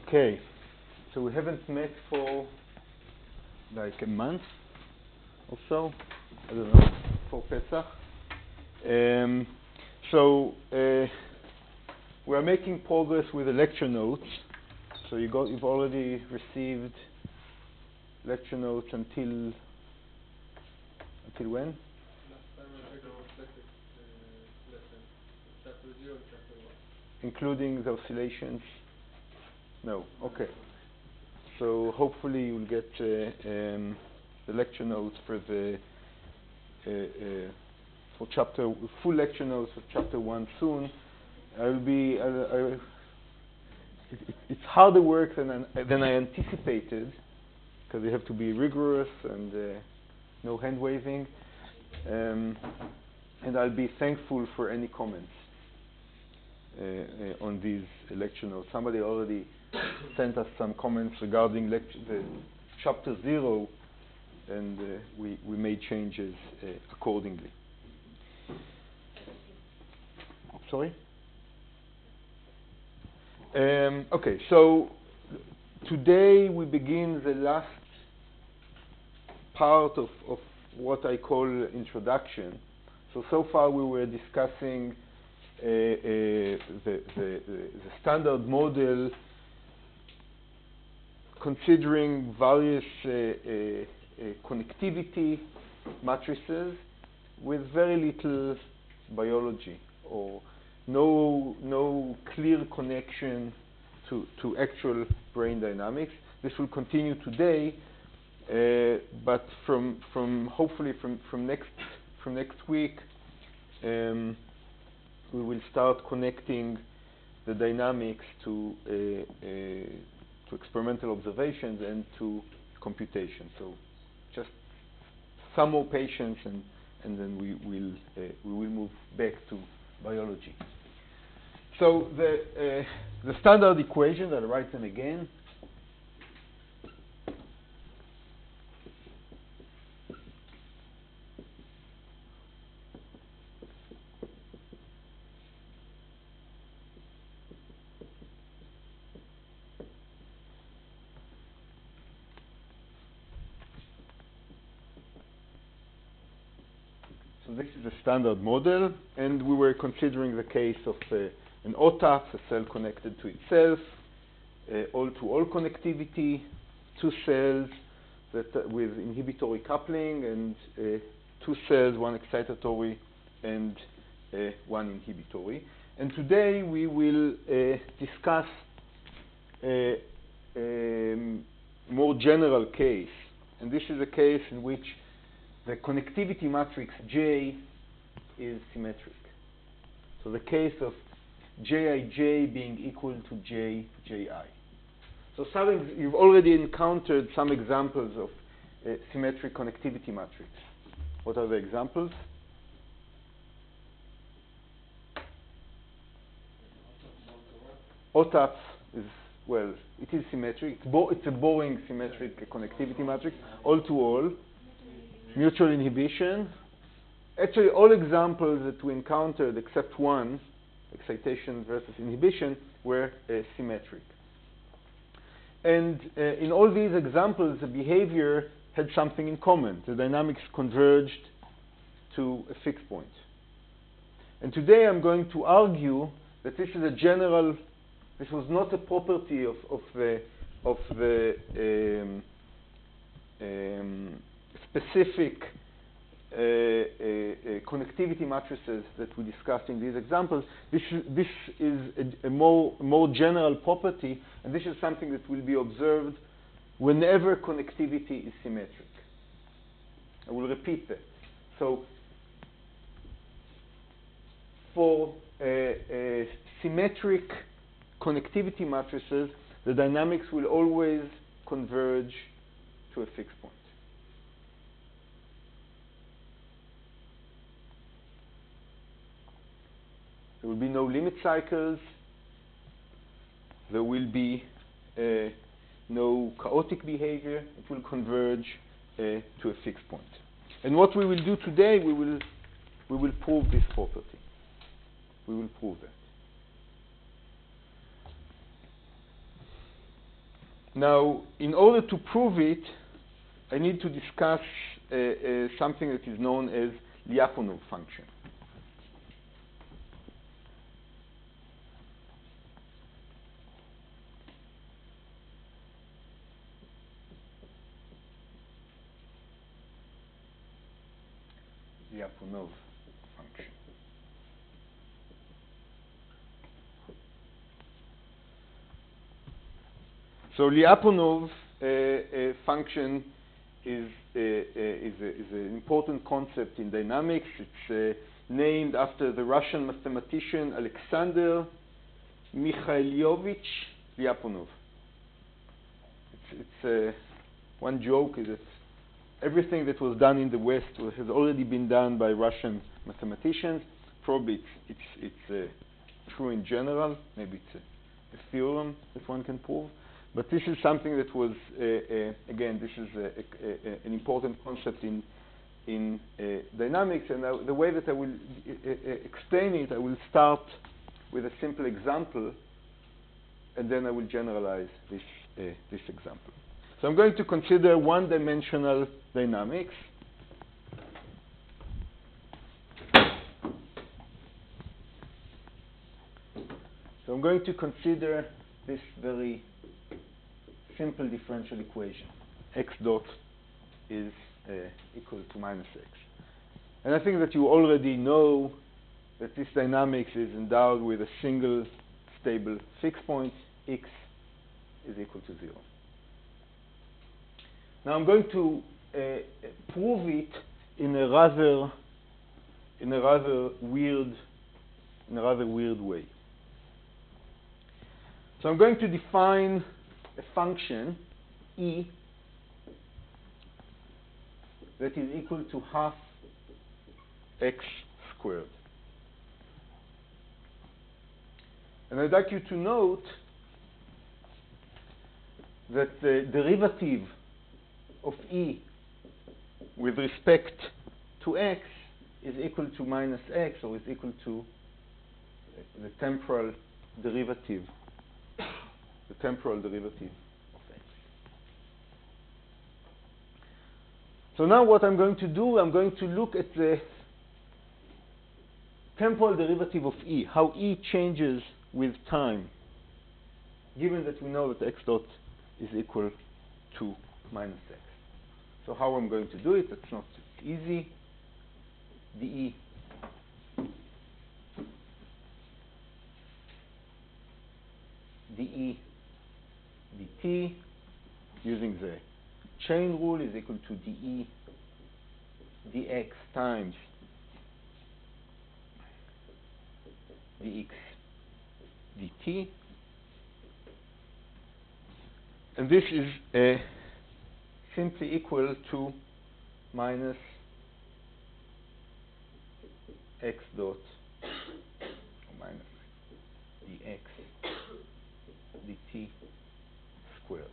Okay, so we haven't met for like a month or so, I don't know, for Pesach. We are making progress with the lecture notes. So you've already received lecture notes until when? Last time I think I was lesson, chapter 0 and chapter 1. Including the oscillations? No. Okay. So hopefully you'll get the lecture notes for the full lecture notes for chapter 1 soon. It's harder work than I anticipated, because you have to be rigorous and no hand waving, and I'll be thankful for any comments on these lecture notes. Somebody already sent us some comments regarding the chapter 0, and we made changes accordingly. Sorry? Okay, so today we begin the last part of what I call introduction. So far we were discussing the standard model, considering various connectivity matrices with very little biology, or no clear connection to actual brain dynamics. This will continue today, but hopefully from next week we will start connecting the dynamics to experimental observations and to computation. So just some more patience, and then we will move back to biology. So the standard equation, I'll write them again. So this is a standard model, and we were considering the case of an OTAF, a cell connected to itself, all-to-all connectivity, two cells with inhibitory coupling, and two cells, one excitatory and one inhibitory. And today we will discuss a more general case, and this is a case in which the connectivity matrix J is symmetric. So the case of Jij being equal to Ji. So you've already encountered some examples of symmetric connectivity matrix. What are the examples? OTAF is, well, it is symmetric. It's a boring symmetric connectivity matrix. All-to-all. Mutual inhibition. Actually, all examples that we encountered, except one, excitation versus inhibition, were symmetric. And in all these examples, the behavior had something in common. The dynamics converged to a fixed point. And today I'm going to argue that this is a general, this was not a property of the specific connectivity matrices that we discussed in these examples. This is a more general property, and this is something that will be observed whenever connectivity is symmetric. I will repeat that. So for symmetric connectivity matrices, the dynamics will always converge to a fixed point. There will be no limit cycles. There will be no chaotic behavior. It will converge to a fixed point. And what we will do today, we will prove this property. We will prove that. Now, in order to prove it, I need to discuss something that is known as Lyapunov function. Lyapunov function. So Lyapunov function is an important concept in dynamics. It's named after the Russian mathematician Alexander Mikhailovich Lyapunov. One joke is that everything that was done in the West has already been done by Russian mathematicians. Probably it's true in general. Maybe it's a theorem that one can prove. But this is something that was, again, this is an important concept in dynamics. And the way that I will explain it, I will start with a simple example, and then I will generalize this example. So I'm going to consider one-dimensional dynamics. So I'm going to consider this very simple differential equation. X dot is equal to minus x. And I think that you already know that this dynamics is endowed with a single stable fixed point. X is equal to 0. Now I'm going to prove it in a rather weird way. So I'm going to define a function e that is equal to half x squared. And I'd like you to note that the derivative of e with respect to x is equal to minus x, or is equal to the temporal derivative of x. So now what I'm going to do, I'm going to look at the temporal derivative of e, how e changes with time, given that we know that x dot is equal to minus x. So how I'm going to do it, that's not easy. dE dt using the chain rule is equal to dE dx times dx dt. And this is simply equal to minus x dot minus dx dt squared.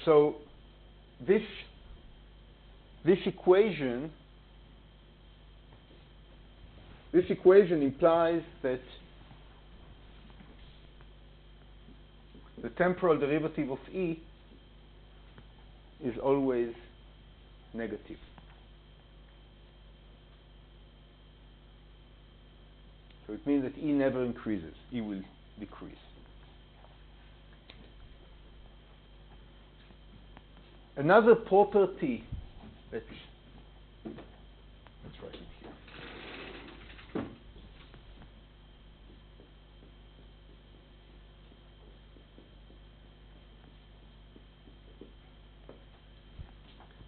So this equation implies that the temporal derivative of e is always negative. So it means that e never increases, e will decrease. Another property let's write it here.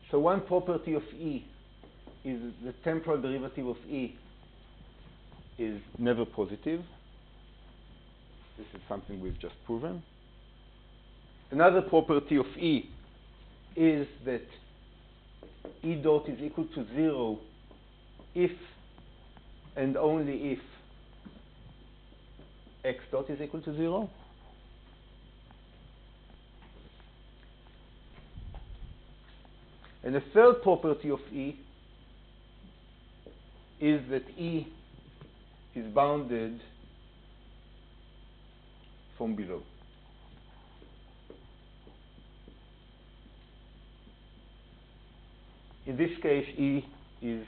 So one property of e is the temporal derivative of e is never positive. This is something we've just proven. Another property of e is that e dot is equal to 0 if and only if x dot is equal to 0. And the third property of e is that E is bounded from below. In this case, E is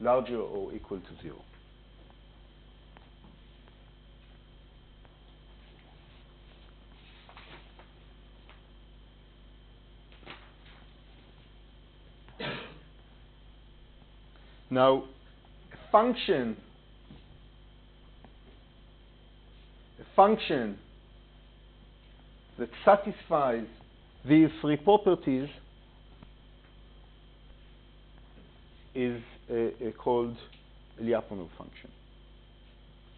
larger or equal to 0. Now, a function that satisfies these three properties is called a Lyapunov function.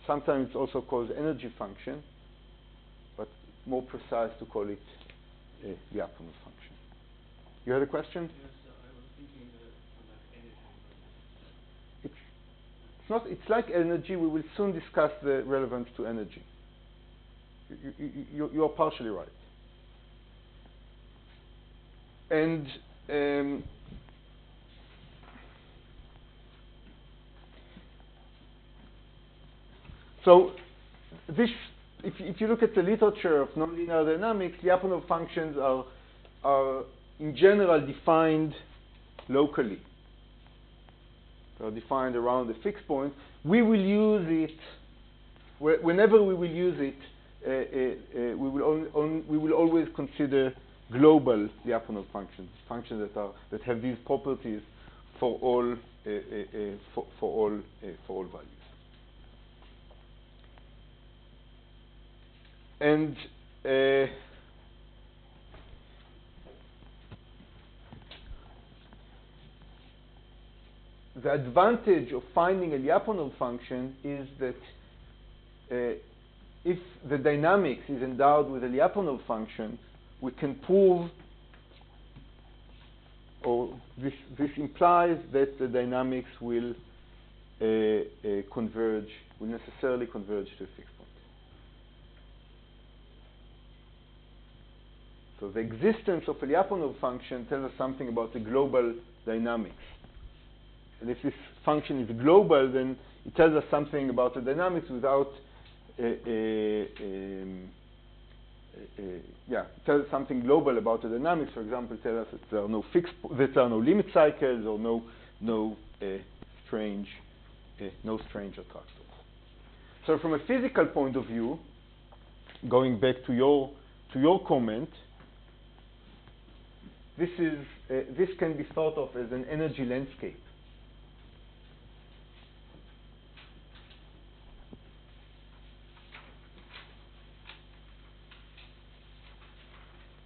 Sometimes it's also called energy function, but more precise to call it a Lyapunov function. You had a question? Yes, I was thinking like energy. It's not. It's like energy. We will soon discuss the relevance to energy. You are partially right. And so this, if you look at the literature of nonlinear dynamics, Lyapunov functions are in general defined locally. They are defined around a fixed point. We will use it whenever we will use it. We will always consider global Lyapunov functions that have these properties for all values. And the advantage of finding a Lyapunov function is that if the dynamics is endowed with a Lyapunov function, we can prove, or this implies that the dynamics will necessarily converge to a fixed point. So the existence of a Lyapunov function tells us something about the global dynamics. And if this function is global, then it tells us something about the dynamics without it tells us something global about the dynamics. For example, it tells us that there are no limit cycles or no strange attractors. So from a physical point of view, going back to your comment, this can be thought of as an energy landscape.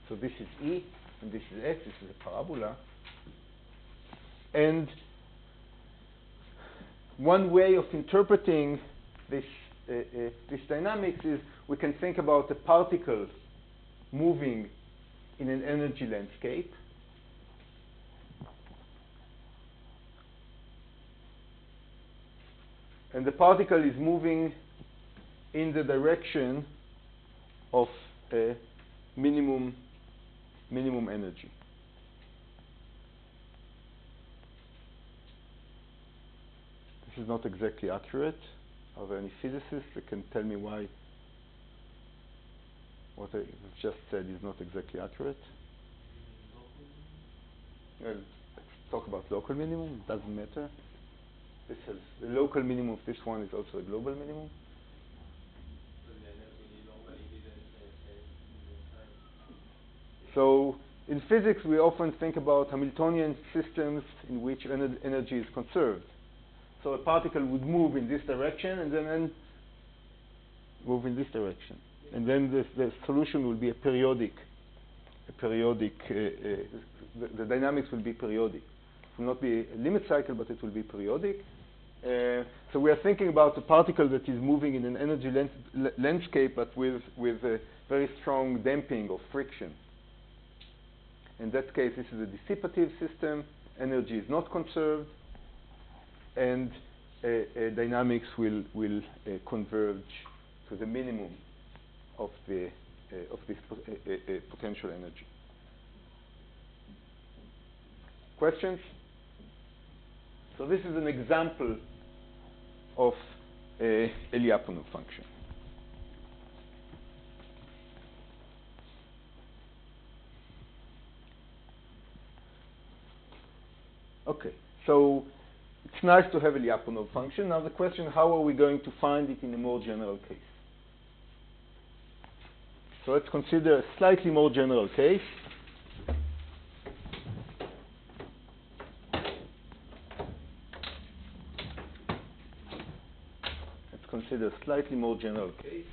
So this is E, and this is X. This is a parabola. And one way of interpreting this dynamics is we can think about a particle moving in an energy landscape. And the particle is moving in the direction of minimum energy. This is not exactly accurate. Are there any physicists that can tell me why what I just said is not exactly accurate? Well, let's talk about local minimum. It doesn't matter. This has the local minimum of this one is also a global minimum. So in physics, we often think about Hamiltonian systems in which energy is conserved. So a particle would move in this direction and then move in this direction. And then the solution will be a periodic, the dynamics will be periodic. It will not be a limit cycle, but it will be periodic. So we are thinking about a particle that is moving in an energy landscape, but with a very strong damping of friction. In that case, this is a dissipative system. Energy is not conserved, and dynamics will converge to the minimum of this potential energy. Questions? So this is an example of a Lyapunov function. Okay, so it's nice to have a Lyapunov function. Now the question, how are we going to find it in a more general case? So let's consider a slightly more general case. Let's consider a slightly more general case.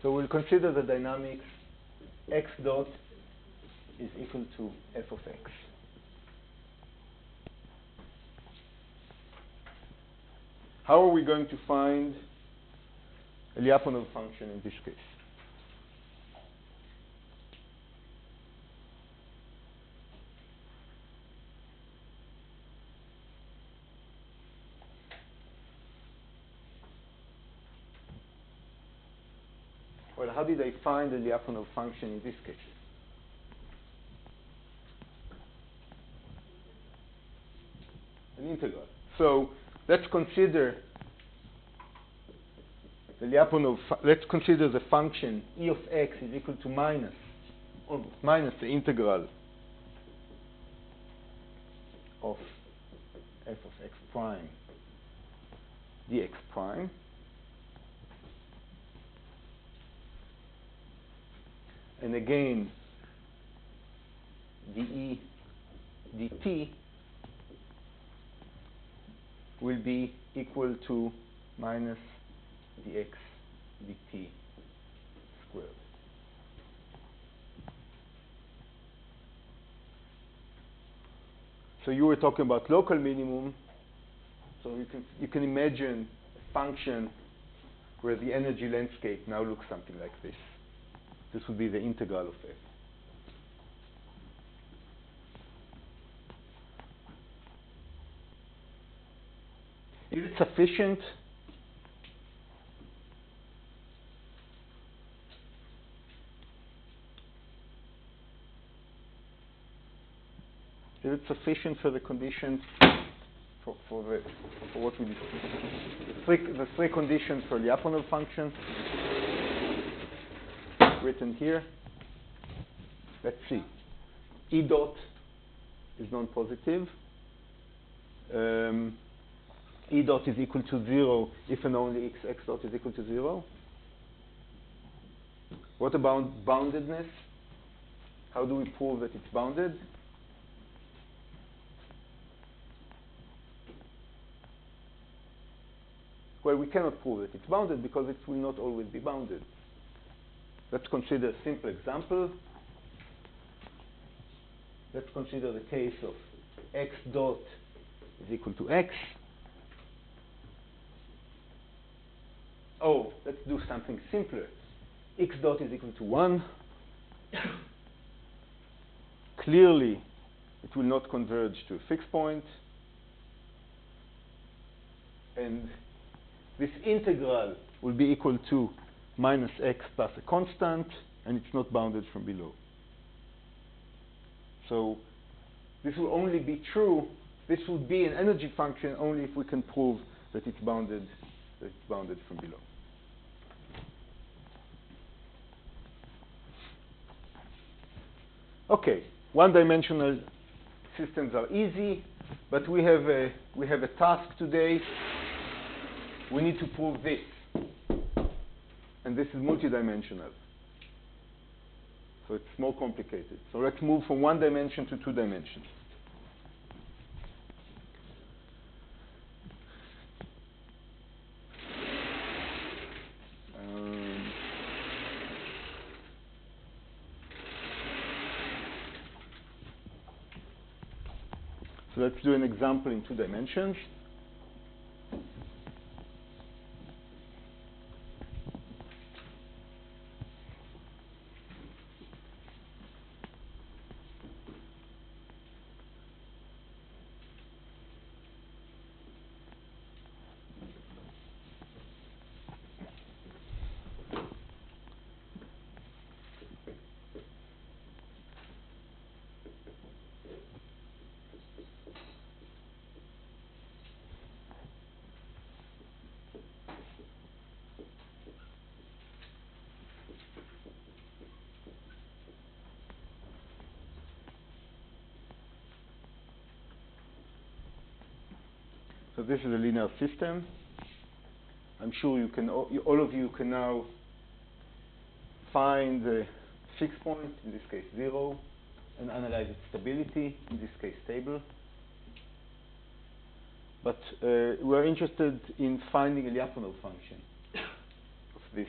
So we'll consider the dynamics x dot is equal to f of x. How are we going to find a Lyapunov function in this case? Well, how did I find a Lyapunov function in this case? An integral. So let's consider the Lyapunov. Let's consider the function e of x is equal to minus the integral of f of x prime dx prime. And again, dE dt will be equal to minus dx dt squared. So you were talking about local minimum. So you can imagine a function where the energy landscape now looks something like this. This would be the integral of f. Is it sufficient? Is it sufficient for the conditions for what we discussed? The three conditions for Lyapunov function written here. Let's see. E dot is non-positive. E dot is equal to 0 if and only x dot is equal to 0. What about boundedness? How do we prove that it's bounded? Well, we cannot prove that it's bounded because it will not always be bounded. Let's consider a simple example. Let's consider the case of x dot is equal to x. Oh, let's do something simpler. X dot is equal to 1. Clearly, it will not converge to a fixed point. And this integral will be equal to minus x plus a constant, and it's not bounded from below. So this will only be true, this will be an energy function only if we can prove that it's bounded from below. Okay, one-dimensional systems are easy, but we have a task today. We need to prove this, and this is multidimensional. So it's more complicated. So let's move from 1 dimension to 2 dimensions. So let's do an example in 2 dimensions. So this is a linear system. I'm sure you can, all of you can now find the fixed point, in this case 0, and analyze its stability, in this case stable. But we're interested in finding a Lyapunov function of this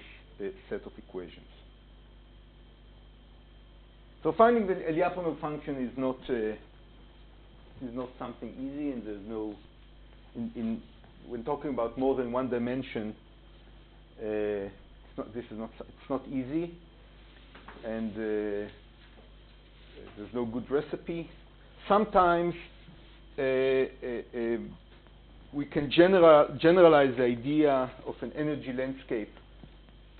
set of equations. So finding the Lyapunov function is not something easy, and there's no when talking about more than one dimension, it's not easy, and there's no good recipe. Sometimes we can generalize the idea of an energy landscape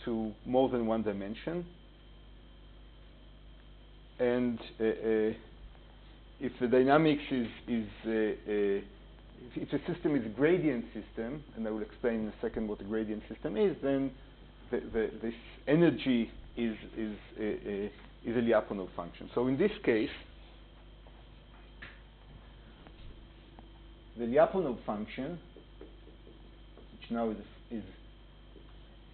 to more than one dimension, and if the dynamics if the system is a gradient system, and I will explain in a second what a gradient system is, then this energy is a Lyapunov function. So in this case, the Lyapunov function, which now is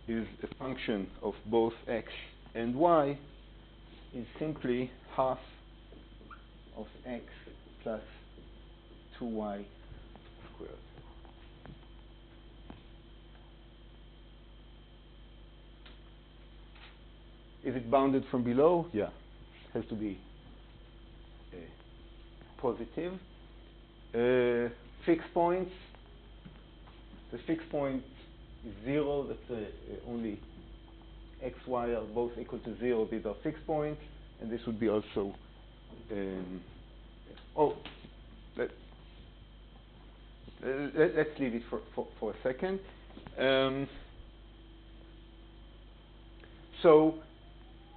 a function of both x and y, is simply half of x plus 2y squared. Is it bounded from below? Yeah, it has to be positive. Fixed points. The fixed point is 0. That's only x, y are both equal to 0. These are fixed points, and this would be also. Let's leave it for a second. So,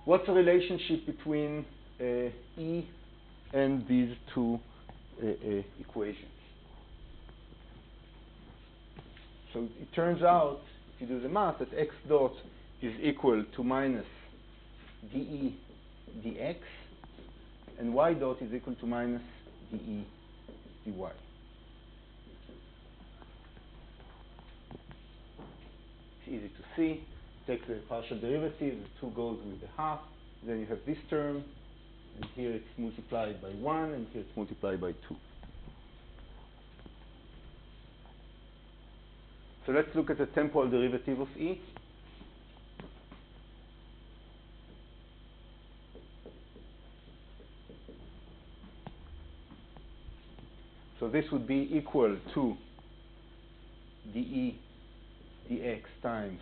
what's the relationship between E and these two equations? So it turns out, if you do the math, that x dot is equal to minus dE dx, and y dot is equal to minus dE dy. It's easy to see. Take the partial derivative, the 2 goes with the half, then you have this term, and here it's multiplied by 1, and here it's multiplied by 2. So let's look at the temporal derivative of E. So this would be equal to dE dx times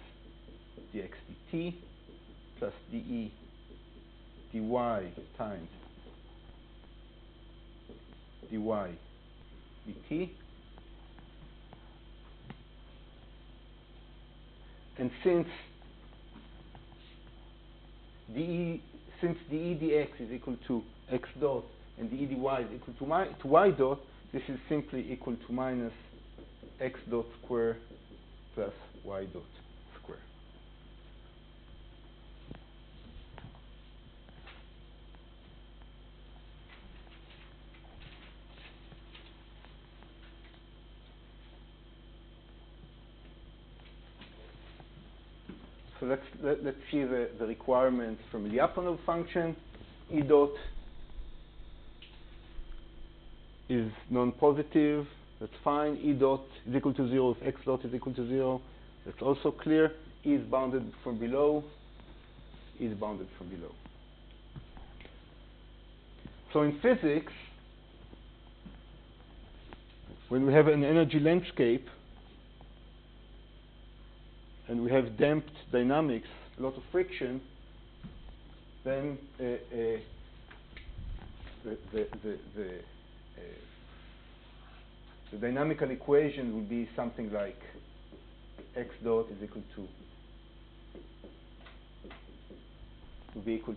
dx dt plus dE dy times dy dt. And since dE dx is equal to x dot and dE dy is equal to y dot, this is simply equal to minus x dot square plus y dot square. So let's see the requirements from the Lyapunov function. E dot is non-positive. That's fine. E dot is equal to 0 if x dot is equal to 0. That's also clear. E is bounded from below. E is bounded from below. So in physics, when we have an energy landscape and we have damped dynamics, a lot of friction, then the dynamical equation would be something like x dot is equal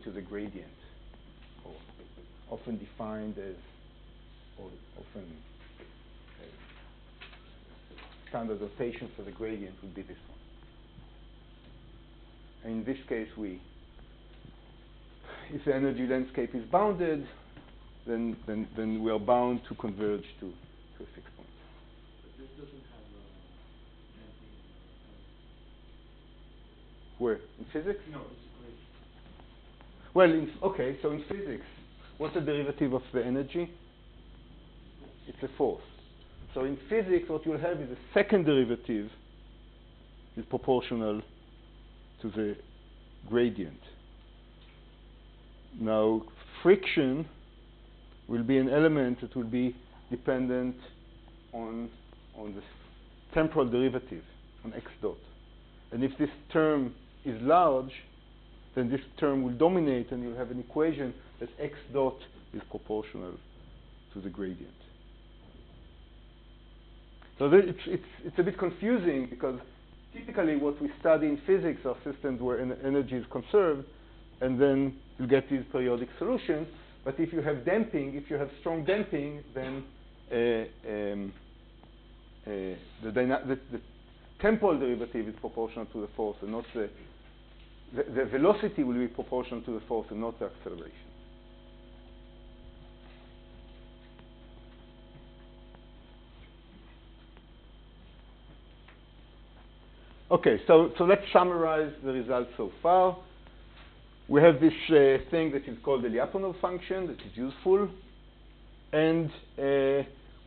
to the gradient, or often defined as, or often standard notation for the gradient would be this one. And in this case, if the energy landscape is bounded, then we are bound to converge to a fixed point. But this doesn't have Where? In physics? No, it's great. Well, okay, so in physics, what's the derivative of the energy? It's a force. So in physics, what you'll have is a second derivative is proportional to the gradient. Now, friction will be an element that will be dependent on the temporal derivative, on x dot. And if this term is large, then this term will dominate, and you'll have an equation that x dot is proportional to the gradient. So it's a bit confusing, because typically what we study in physics are systems where energy is conserved, and then you get these periodic solutions. But if you have damping, if you have strong damping, then the temporal derivative is proportional to the force, and not the velocity will be proportional to the force and not the acceleration. Okay, so let's summarize the results so far. We have this thing that is called the Lyapunov function that is useful. And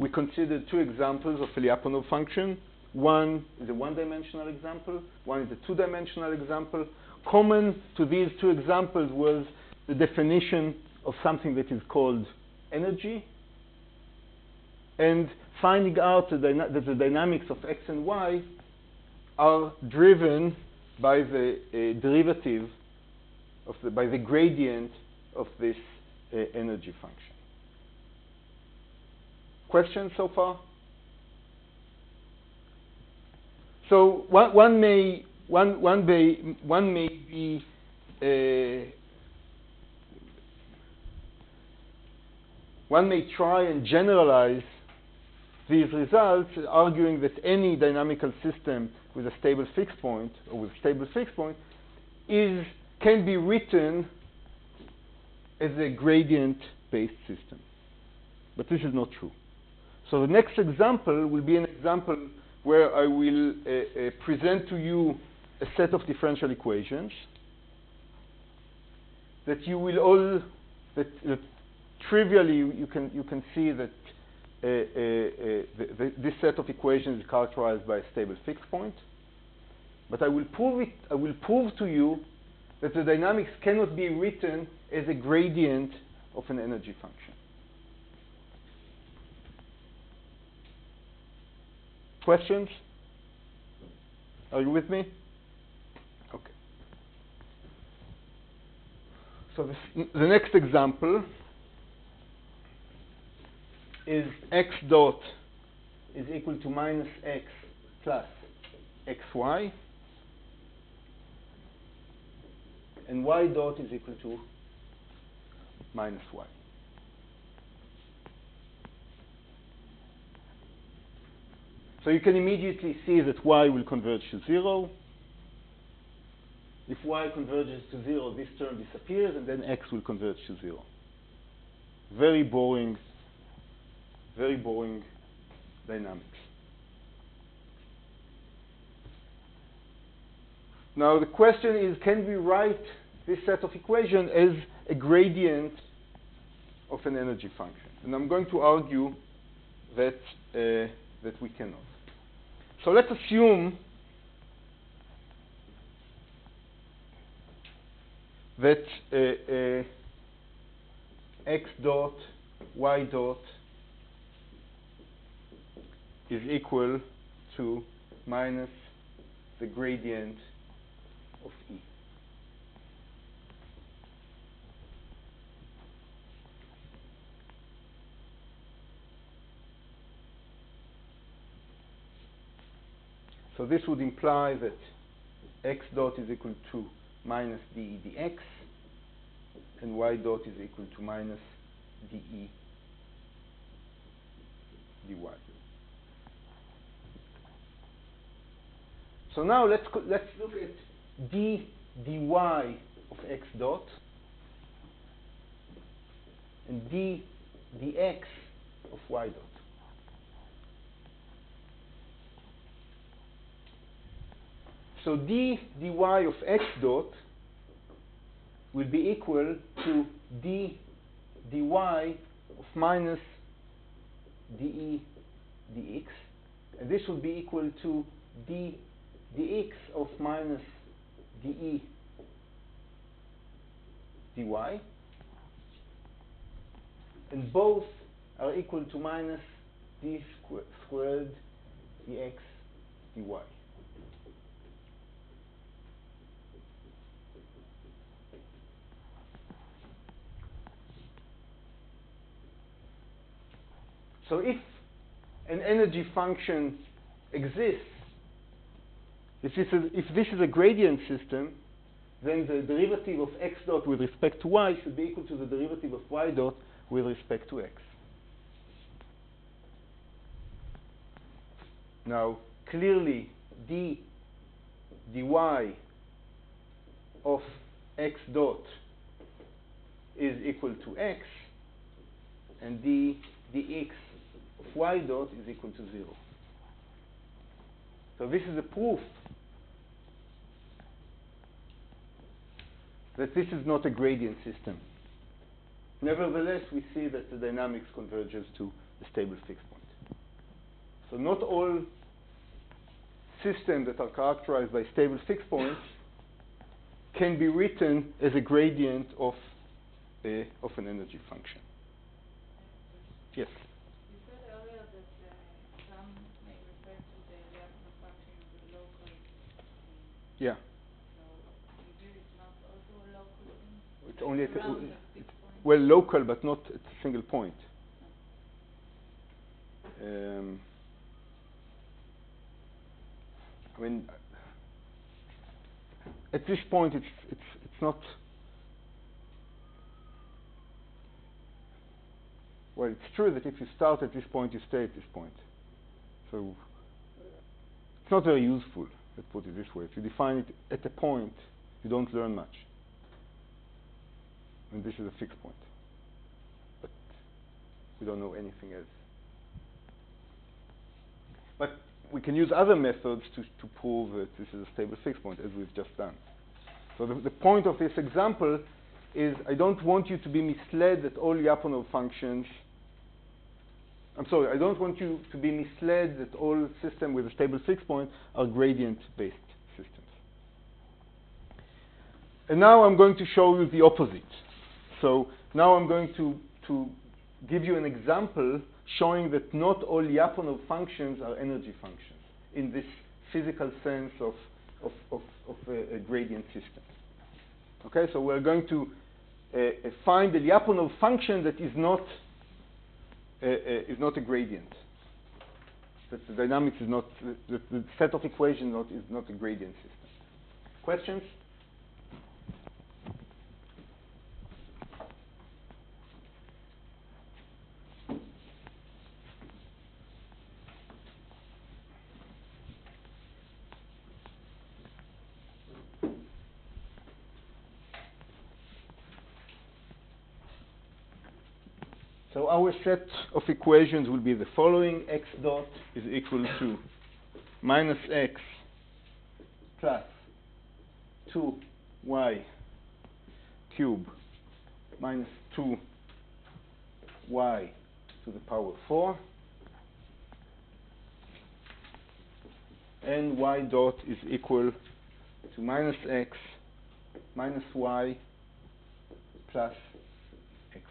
we considered two examples of a Lyapunov function. One is a one-dimensional example. One is a two-dimensional example. Common to these two examples was the definition of something that is called energy, and finding out that the dynamics of x and y are driven by the derivative by the gradient of this energy function. Questions so far? So one may try and generalize these results, arguing that any dynamical system with a stable fixed point, or with a stable fixed point, can be written as a gradient-based system. But this is not true. So the next example will be an example where I will present to you a set of differential equations that you will all, that trivially you can see that this set of equations is characterized by a stable fixed point. But I will prove to you that the dynamics cannot be written as a gradient of an energy function. Questions? Are you with me? Okay. So the next example is x dot is equal to minus x plus xy, and y dot is equal to minus y. So you can immediately see that y will converge to 0. If y converges to 0, this term disappears, and then x will converge to 0. Very boring dynamics. Now the question is, can we write this set of equations as a gradient of an energy function? And I'm going to argue that we cannot. So let's assume that x dot, y dot is equal to minus the gradient of E. So this would imply that x dot is equal to minus dE dx, and y dot is equal to minus dE dy. So now let's look at d dy of x dot and d dx of y dot. So d dy of x dot will be equal to d dy of minus de dx, and this will be equal to d dx of minus de dy, and both are equal to minus d squared dx dy. So if an energy function exists, if this is a gradient system, then the derivative of x dot with respect to y should be equal to the derivative of y dot with respect to x. Now, clearly, d dy of x dot is equal to x, and d dx of y dot is equal to 0. So this is a proof that this is not a gradient system. Nevertheless, we see that the dynamics converges to the stable fixed point. So not all systems that are characterized by stable fixed points can be written as a gradient of an energy function. Yes? You said earlier that some may refer to the Lyapunov function as a local thing. Yeah. So here it's not also a local thing? It's Like only at around a fixed point? well, local, but not at a single point. I mean, at this point, it's not. Well, it's true that if you start at this point, you stay at this point. So it's not very useful. Let's put it this way: if you define it at a point, you don't learn much. And this is a fixed point, but we don't know anything else. But we can use other methods to prove that this is a stable fixed point, as we've just done. So the point of this example is I don't want you to be misled that all Lyapunov functions. I'm sorry, I don't want you to be misled that all systems with a stable fixed point are gradient-based systems. And now I'm going to show you the opposite. So now I'm going to give you an example showing that not all Lyapunov functions are energy functions in this physical sense of a gradient system. Okay, so we're going to find a Lyapunov function that is not a gradient. That the dynamics is not, the set of equations is not a gradient system. Questions? So our set of equations will be the following. X dot is equal to minus x plus 2y cube minus 2y to the power 4. And y dot is equal to minus x minus y plus xy.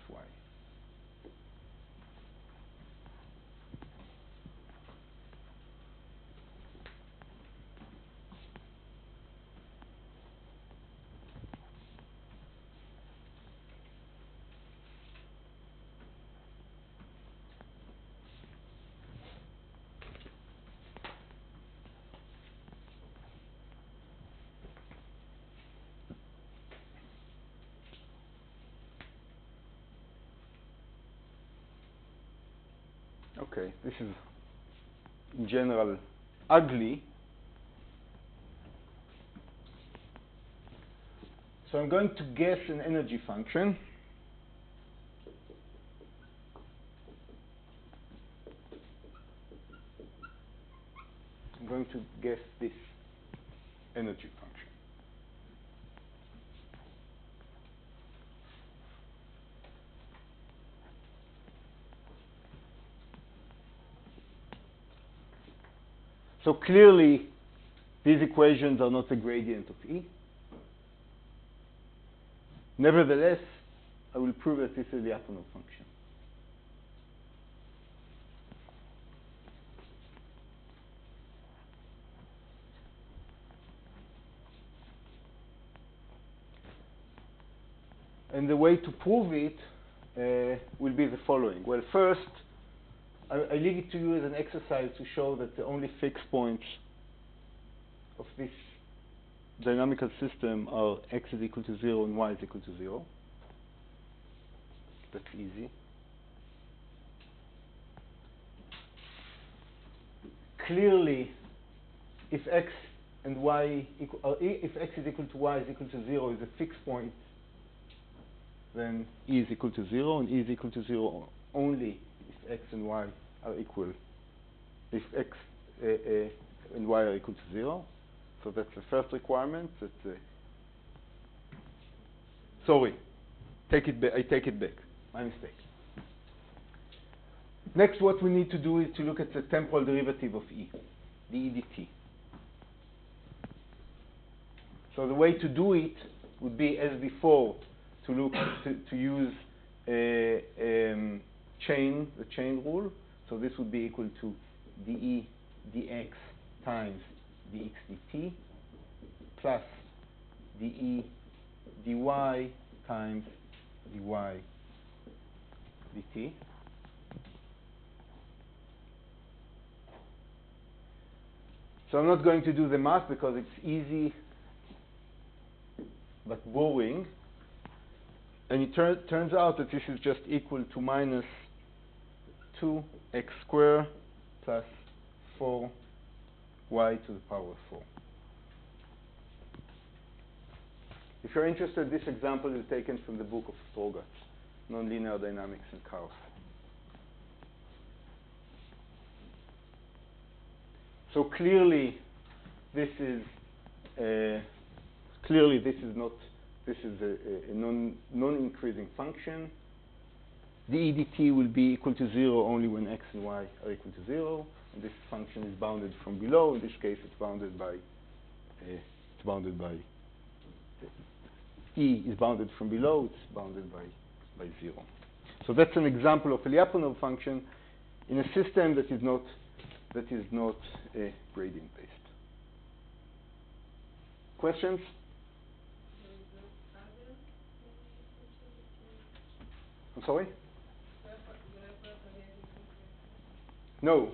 Okay, this is in general ugly. So I'm going to guess an energy function. I'm going to guess this. energy function. So clearly, these equations are not the gradient of E. Nevertheless, I will prove that this is the Lyapunov function. And the way to prove it will be the following. Well, first, I leave it to you as an exercise to show that the only fixed points of this dynamical system are x is equal to 0 and y is equal to 0. That's easy. Clearly, if x and y if x is equal to y is equal to 0 is a fixed point, then E is equal to 0, and E is equal to 0 only if x and y are equal. If x and y are equal to 0. So that's the first requirement. Sorry, I take it back. My mistake. Next, what we need to do is to look at the temporal derivative of E, the E dt. So the way to do it would be, as before, to look to use the chain rule. So this would be equal to dE dx times dx dt plus dE dy times dy dt. So I'm not going to do the math because it's easy but boring. And it turns out that this is just equal to minus 2x squared plus 4y to the power of 4. If you're interested, this example is taken from the book of Strogatz, Nonlinear Dynamics and Chaos. So clearly, this is a non-increasing function. The E dt will be equal to 0 only when x and y are equal to 0. And this function is bounded from below. In this case, it's bounded by E is bounded from below. It's bounded by 0. So that's an example of a Lyapunov function in a system that is not gradient based. Questions? I'm sorry? No.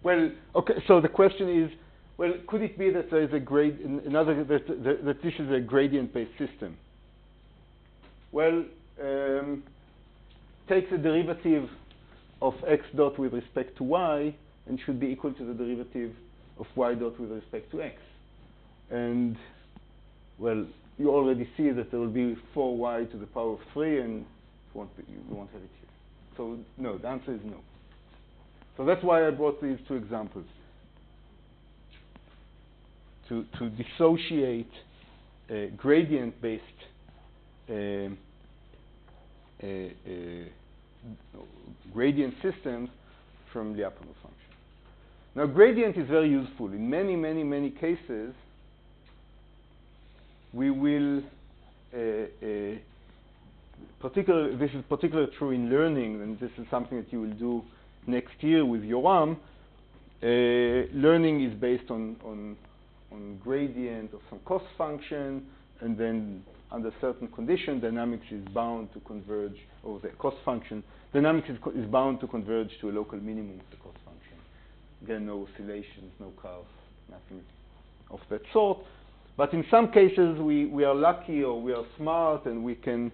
Well, okay. So the question is, well, could it be that there is a that this is a gradient-based system? Well, take the derivative of x dot with respect to y, and should be equal to the derivative of y dot with respect to x. And well, you already see that there will be 4y to the power of 3, and you won't have it here. So no, the answer is no. So that's why I brought these two examples. To dissociate gradient-based gradient systems from Lyapunov function. Now, gradient is very useful. In many, many, many cases, we will this is particularly true in learning, and this is something that you will do next year with Yoram. Learning is based on gradient of some cost function, and then under certain conditions, dynamics is bound to converge, or the cost function, dynamics is bound to converge to a local minimum of the cost function. Again, no oscillations, no curves, nothing of that sort. But in some cases, we are lucky or we are smart, and we can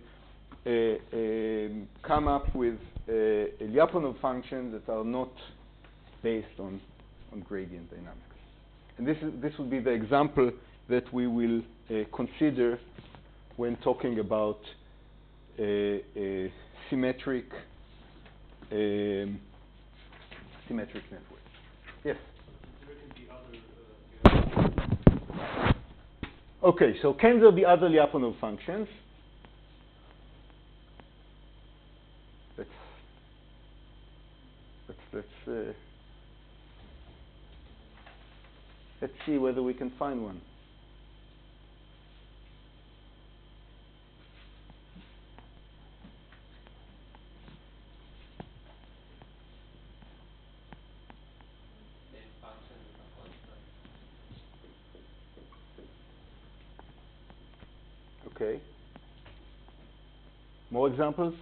come up with Lyapunov functions that are not based on gradient dynamics. And this would be the example that we will consider when talking about symmetric networks. Yes? There can be other Okay, so can there be other Lyapunov functions? Let's see whether we can find one. Okay. More examples?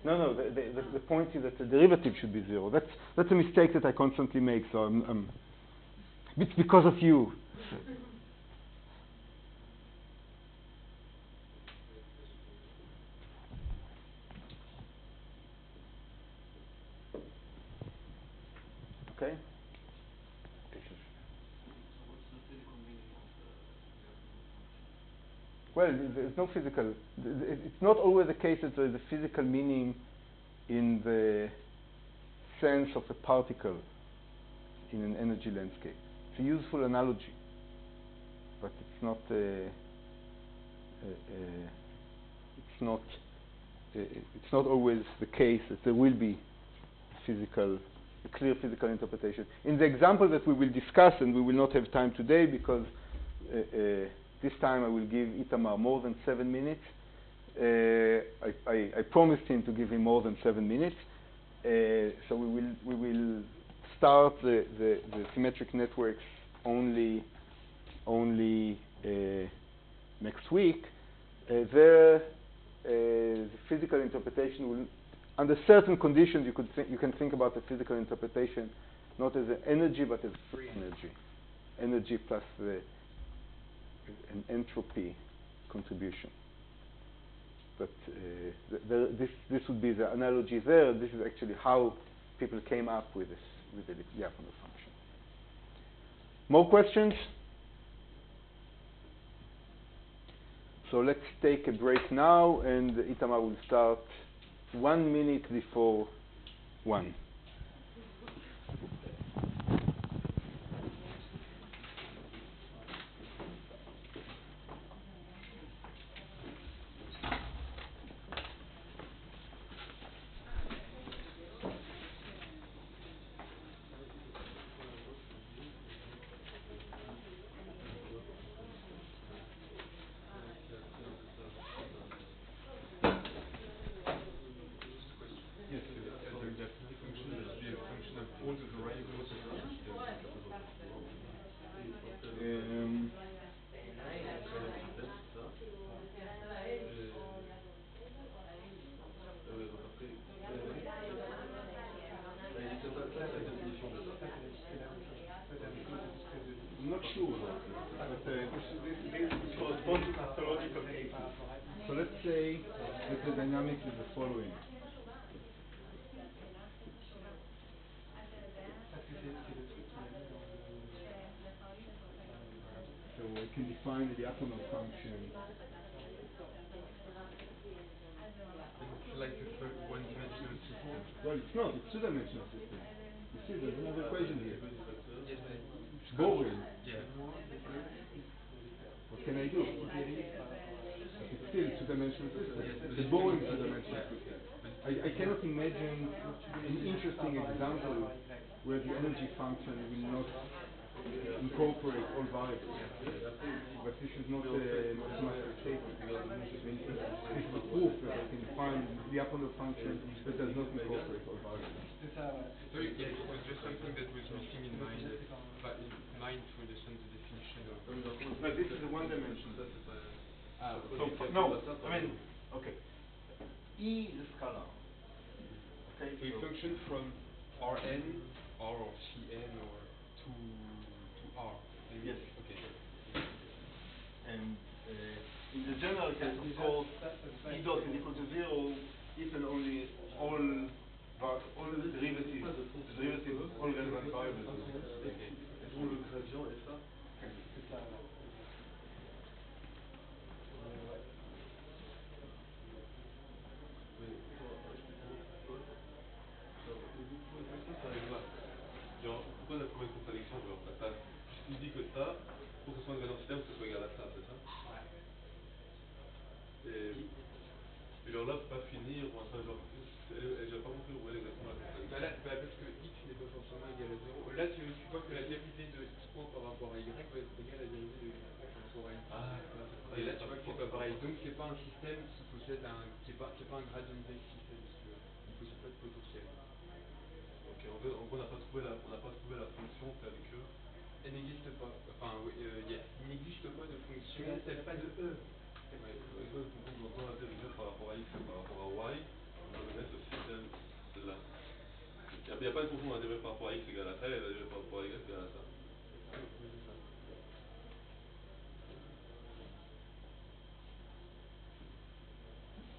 No, the point is that the derivative should be zero. That's a mistake that I constantly make, so it's because of you. Okay? Well, there's no physical. It's not always the case that there is a physical meaning in the sense of a particle in an energy landscape. It's a useful analogy, but it's not. It's not always the case that there will be a clear physical interpretation. In the example that we will discuss, and we will not have time today because this time I will give Itamar more than 7 minutes. I promised him to give him more than 7 minutes. So we will start the symmetric networks only next week. The physical interpretation will, under certain conditions, you can think about the physical interpretation not as an energy but as free energy plus an entropy contribution. But this would be the analogy there. This is actually how people came up with the Lyapunov function. More questions? So let's take a break now, and Itamar will start 1 minute before 1. I'm not sure about this, but this corresponds to pathological cases. So let's say that the dynamic is the following. So I can define the Lyapunov function. It's like a one-dimensional system. Well, it's not. It's two-dimensional system. You see, there's another equation here. Yes, It's boring. yeah. What can I do? It's still a two-dimensional system. It's a boring two-dimensional system. I cannot imagine an interesting example where the energy function will not incorporate all variables. But this is not a mathematical statement. This is a proof that I can find the Lyapunov function that does not incorporate all variables. So yeah, it was just something that was missing in mind, to understand the definition of. But this is a one-dimensional. No, I mean, okay. E is a scalar. Okay. So a function from Rn, R or Cn or to R. Yes. Okay. And in the general case, of course, E dot is equal to 0 if and only all derivatives, all relevant variables. genre là, pas finir, ou enfin, genre, j'ai pas compris où est exactement la contrainte. Parce que x n'est pas forcément égal à 0. Là, tu vois que la dérivée de x point par rapport à y va être égale à la dérivée de y point par rapport à x. Ah, Et là, tu vois que c'est pas pareil. Donc, c'est pas un système qui possède qui est pas un gradient-based système, si tu veux. Il possède pas de potentiel. Ok, en fait, on n'a pas trouvé la fonction telle que. Elle n'existe pas. Enfin, oui, il n'existe pas de fonction, pas de e. Ouais, donc on doit la dériver par rapport à x et par rapport à y, on va donner ce système-là. Il n'y a pas une fonction, on va dériver par rapport à x égale à ça, et la dériver par rapport à y égale à ça. Oui, c'est ça.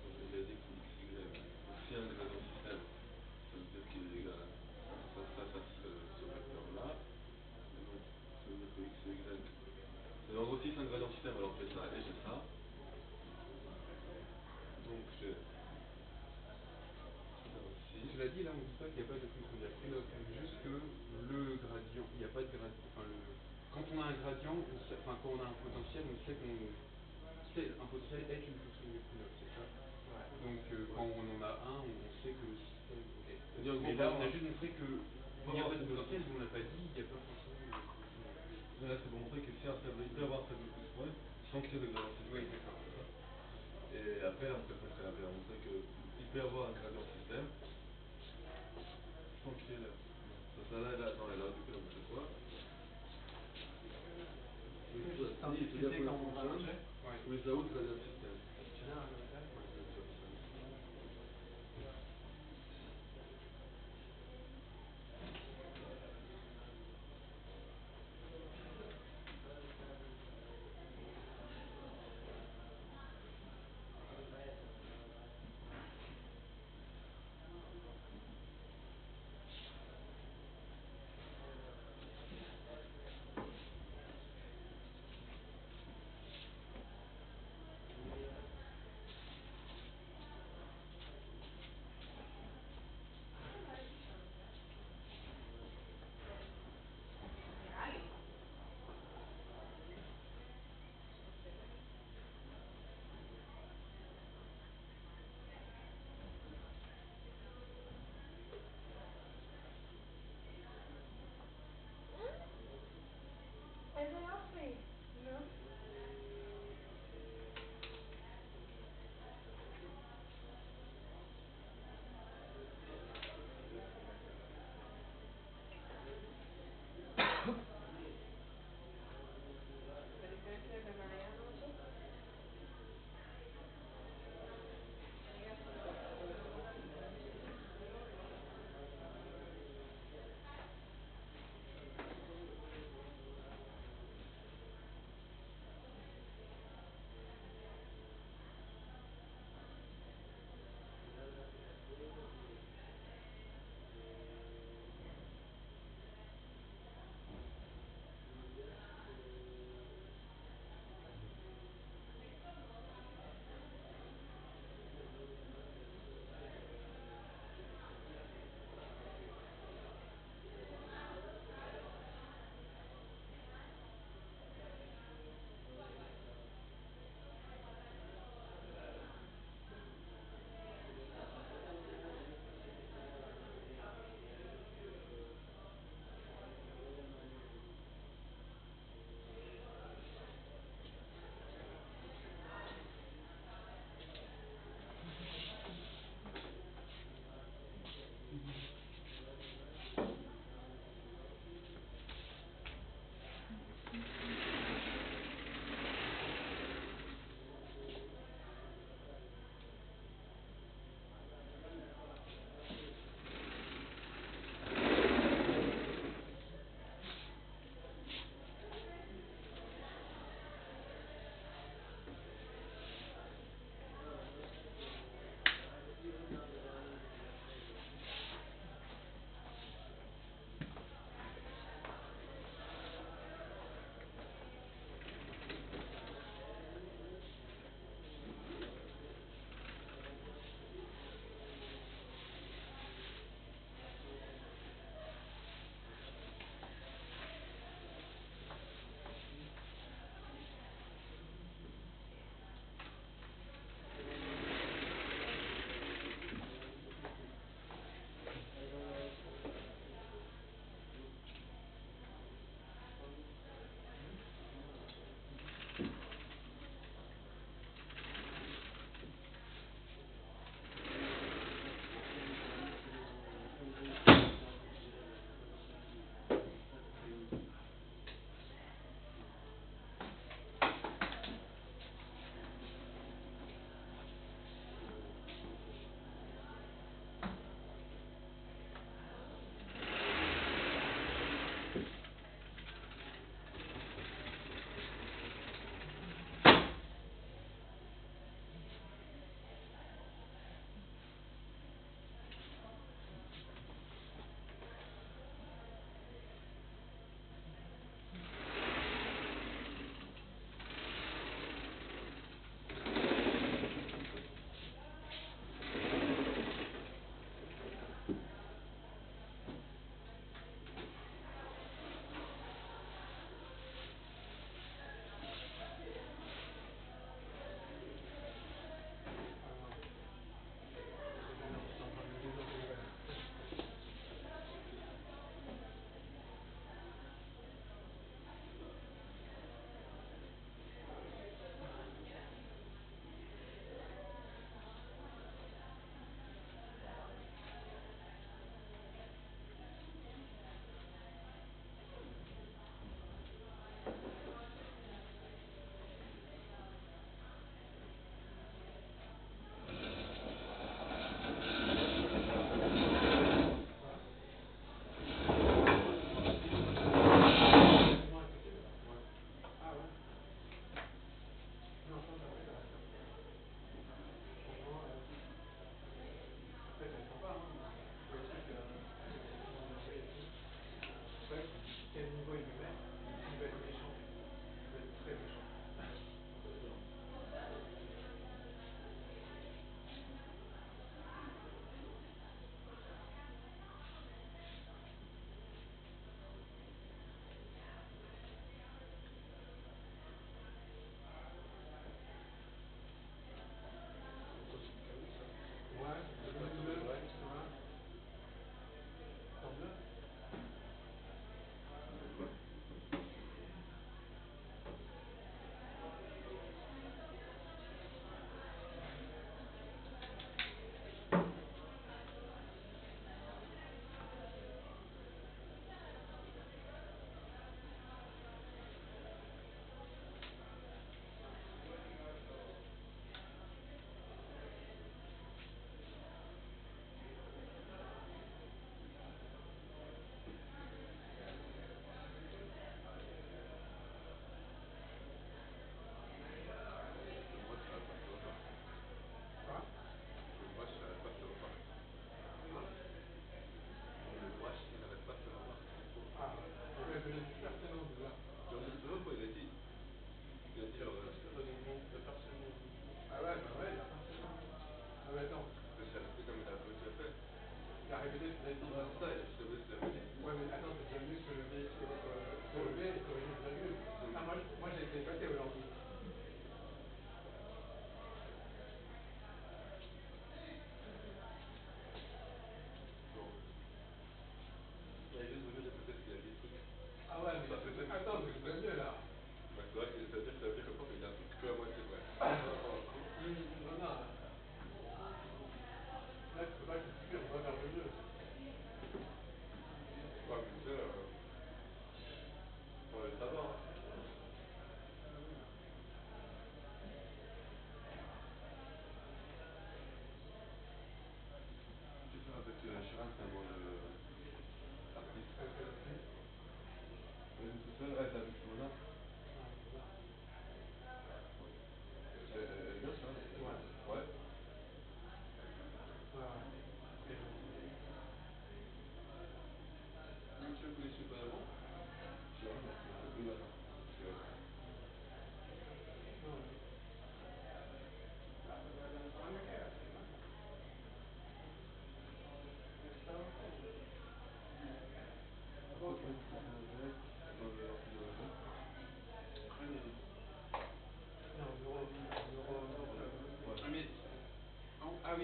Donc il a dit que x, y. Donc si un gradient système, ça veut dire qu'il est égal à ça, ce vecteur-là. Et donc, ça veut dire que x, y. Et en gros, si c'est un gradient système, alors j'ai ça et j'ai ça. Donc j'ai ça aussi. Cela dit, là, on ne dit pas qu'il n'y a pas de fonction diachronique. On dit juste que le gradient, il n'y a pas de gradient. Enfin, quand on a un gradient, quand on a un potentiel, on sait un potentiel est une fonction diachronique, c'est ça. Donc, quand on en a un, on sait que le système. Okay. Mais là, on a juste montré que il n'y a pas de potentiel, mais on n'a pas dit il n'y a pas forcément de fonction diachronique. Là, c'est pour montrer que si un stable, il peut y avoir un stable plus point sans qu'il y ait de gradient système. Oui, d'accord. Et après, on peut montrer qu'il peut y avoir un gradient système sans qu'il y ait là. Ça, là, attends, là, du coup, là, on fait quoi? C'était quand on va marcher. Without gradient system. Tu l'as un local? Ouais, je vais faire ça.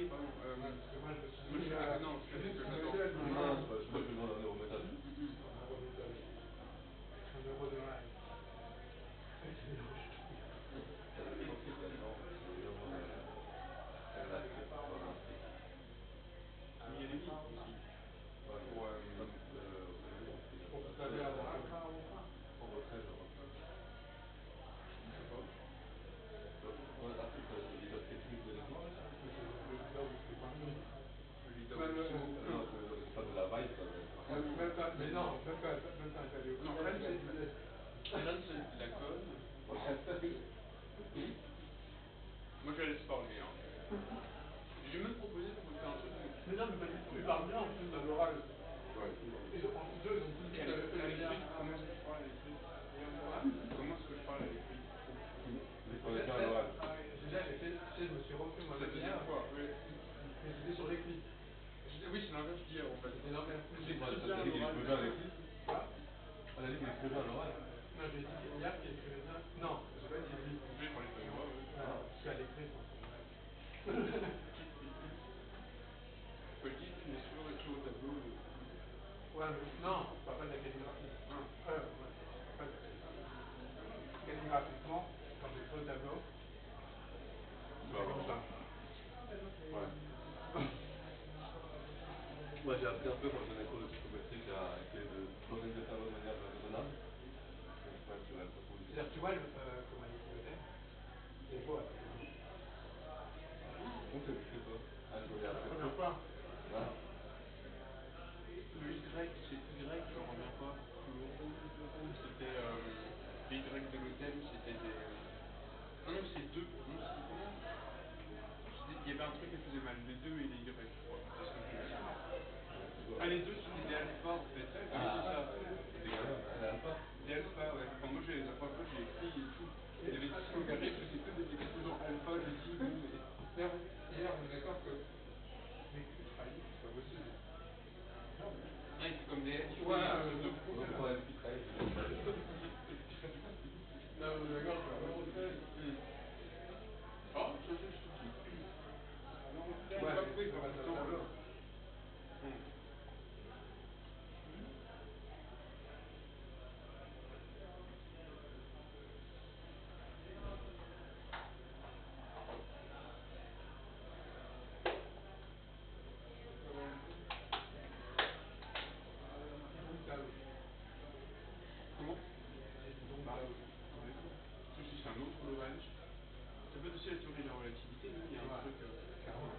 oui, pardon. Parce que moi, je me suis Moi, dit, je fais, non, je fais ce que j'attends. Non, je sais pas que j'en ai au métal. un euro méthode. Un euro de mal. Il y a les vies aussi. Pour, Pour tout à l'heure, En retrait, je rentre. je sais pas. Après, tu as le leader technique de l'équipe. mais c'est le leader de tous les points de vue. Le leader Même, aussi. Non, c'est pas de la vibe, ça. même pas, mais non, même pas installé au Non, final, Ren, il a dit, Ren, c'est de la code. Moi, je la laisse parler. Hein. J'ai même proposé qu'on fasse un truc. mais non, mais pas du tout, il parle bien en plus à l'oral. Ouais. Ils ont tous dit Et à que l'écrit, j'aime bien. comment est-ce que je parle à l'écrit? Comment est-ce que je parle à l'écrit? Mais on est bien à l'oral. Déjà, j'ai fait, tu sais, je me suis refait moi Ça la te dit dernière, quoi? Oui. mais c'était sur l'écrit. Oui, c'est l'inverse d'hier en fait. C'était l'inverse. J'ai Moi, écrit ça bien à te dit qu'il l'oral. écrivait bien à l'écrit. Quoi? À la ligue, il écrivait bien à l'oral. Non, j'ai dit hier qu'il écrivait bien. Non, j'ai pas dit lui. Je vais parler de moi, oui. Parce qu'à l'écrit, c'est un peu mal. Petit, tu n'es toujours écrit au tableau. Ouais, mais non, je parle pas de la calligraphie. Ah. Ouais, je parle pas de la calligraphie. Calligraphiquement, quand j'écris au tableau, c'est comme ça. Ouais. Moi, j'ai appris un peu quand j'en ai cours de psychométrique à essayer de cloner des tableaux de manière raisonnable. Donc, c'est pas naturel, ça faut le dire. C'est-à-dire, tu vois comment il écrivait? Il est beau à tableau. On s'est écrit ça. Ah, je voulais La apprendre. première fois. Ouais. Le Y, c'est Y, je ne reviens pas. C'était les Y de l'hôtel, c'était des. Ah non, c'est deux. Non, c'était comment? Il y avait un truc qui faisait mal, les deux et les Y, je crois. C'est ce que je me souviens. Ah, les deux, c'était des alphas en fait. Oui, c'est ça. Des gamins, elle a pas. Des alphas, ouais. Enfin, moi, la première fois, j'ai écrit et tout. Il y avait des trucs carrés, c'était que des exposants alpha, j'ai dit, bon, mais. D'ailleurs, on est d'accord que l'écrit trahit, c'est pas possible. Ah, c'est comme des S. Ouais, deux Donc, points. quand elle quitte, Non, on est d'accord que vraiment, Oh, ça, c'est tout petit. ouais, mais tu peux mettre un tableau. Indomptable. Comment? Indomptable. Ceci, c'est un autre Lorentz. Ça peut être aussi la théorie de la relativité, non? Il y a un truc. Carrément.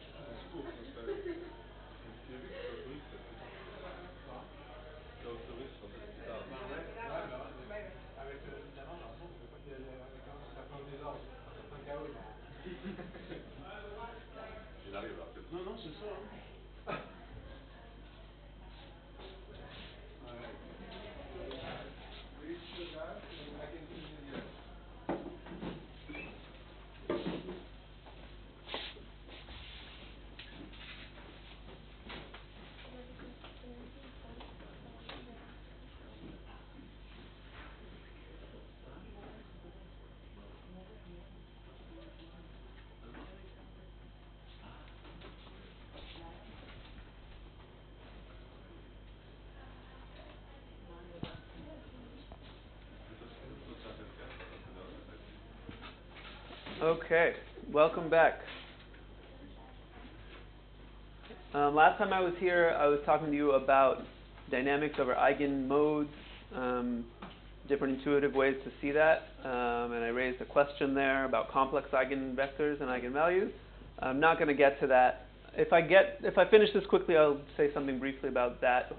Surtout dans ce cours, ça. tu as vu que Théorie, c'est plus tard. Quoi? Théorie, c'est plus tard. Ben ouais, avec finalement, j'ai l'impression qu'on peut pas qu'il y a un certain désordre, un certain chaos dans. Il arrive après. Non, non, c'est ça. Hein. Okay, welcome back. Last time I was here, I was talking to you about dynamics over eigenmodes, different intuitive ways to see that, and I raised a question there about complex eigenvectors and eigenvalues. I'm not going to get to that. If I finish this quickly, I'll say something briefly about that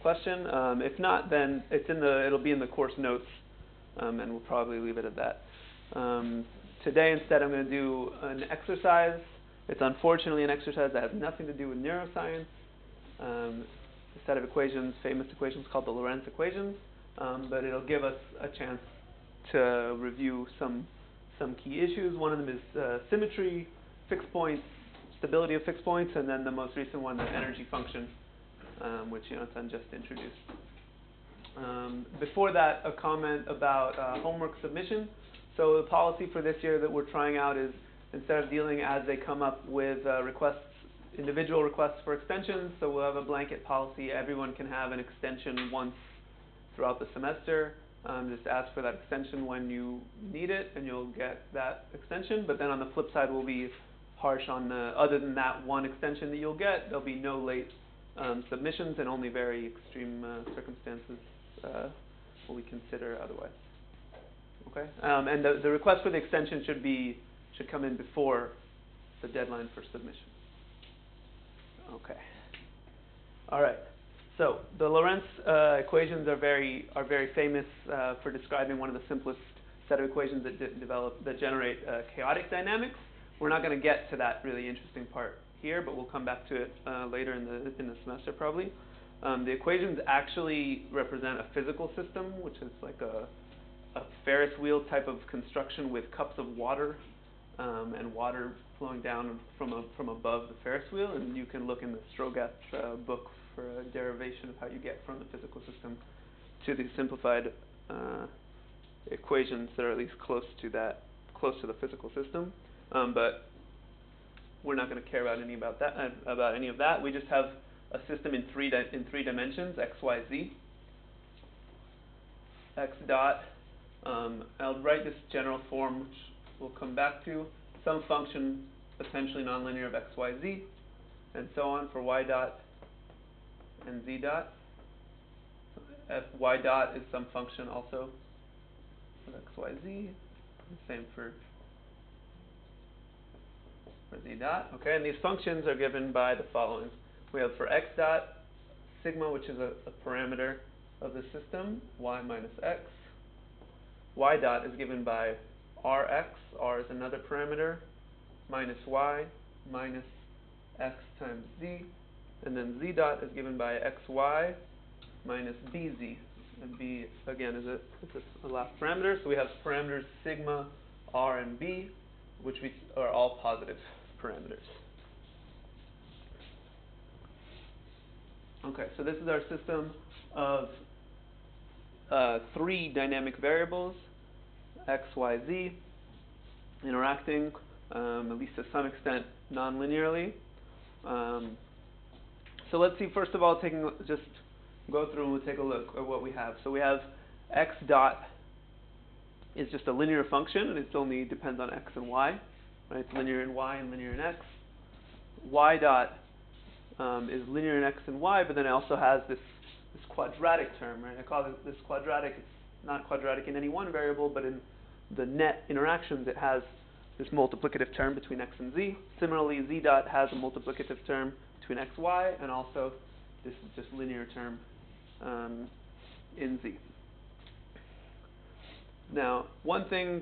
question. If not, then it'll be in the course notes, and we'll probably leave it at that. Today, instead, I'm going to do an exercise. It's unfortunately an exercise that has nothing to do with neuroscience. A set of equations, famous equations called the Lorentz Equations, but it'll give us a chance to review some key issues. One of them is symmetry, fixed points, stability of fixed points, and then the most recent one, the energy function, which Jonathan just introduced. Before that, a comment about homework submission. So the policy for this year that we're trying out is instead of dealing as they come up with individual requests for extensions, so we'll have a blanket policy. Everyone can have an extension once throughout the semester. Just ask for that extension when you need it, and you'll get that extension. But then on the flip side, we'll be harsh on other than that one extension that you'll get, there'll be no late submissions, and only very extreme circumstances will we consider otherwise. Okay, and the request for the extension should come in before the deadline for submission. Okay. All right. So the Lorentz equations are very famous for describing one of the simplest set of equations that generate chaotic dynamics. We're not going to get to that really interesting part here, but we'll come back to it later in the semester probably. The equations actually represent a physical system, which is like a Ferris wheel type of construction with cups of water and water flowing down from above the Ferris wheel, and you can look in the Strogatz book for a derivation of how you get from the physical system to the simplified equations that are at least close to the physical system. But we're not going to care about any of that. We just have a system in three dimensions: x, y, z. X dot. I'll write this general form, which we'll come back to. Some function essentially nonlinear of x, y, z, and so on for y dot and z dot. Y dot is some function also of x, y, z. Same for z dot. Okay, and these functions are given by the following. We have for x dot sigma, which is a parameter of the system, y minus x. Y dot is given by Rx. R is another parameter, minus y minus x times z. And then z dot is given by xy minus bz. And b, again, is a last parameter. So we have parameters sigma, r, and b, which are all positive parameters. Okay, so this is our system of three dynamic variables, x, y, z, interacting, at least to some extent, non-linearly. So let's see, first of all, just go through and we'll take a look at what we have. So we have x dot is just a linear function, and it only depends on x and y. Right? It's linear in y and linear in x. Y dot is linear in x and y, but then it also has this quadratic term, right? I call this quadratic. It's not quadratic in any one variable, but in the net interactions, it has this multiplicative term between x and z. Similarly, z dot has a multiplicative term between x, y, and also this is just linear term in z. Now, one thing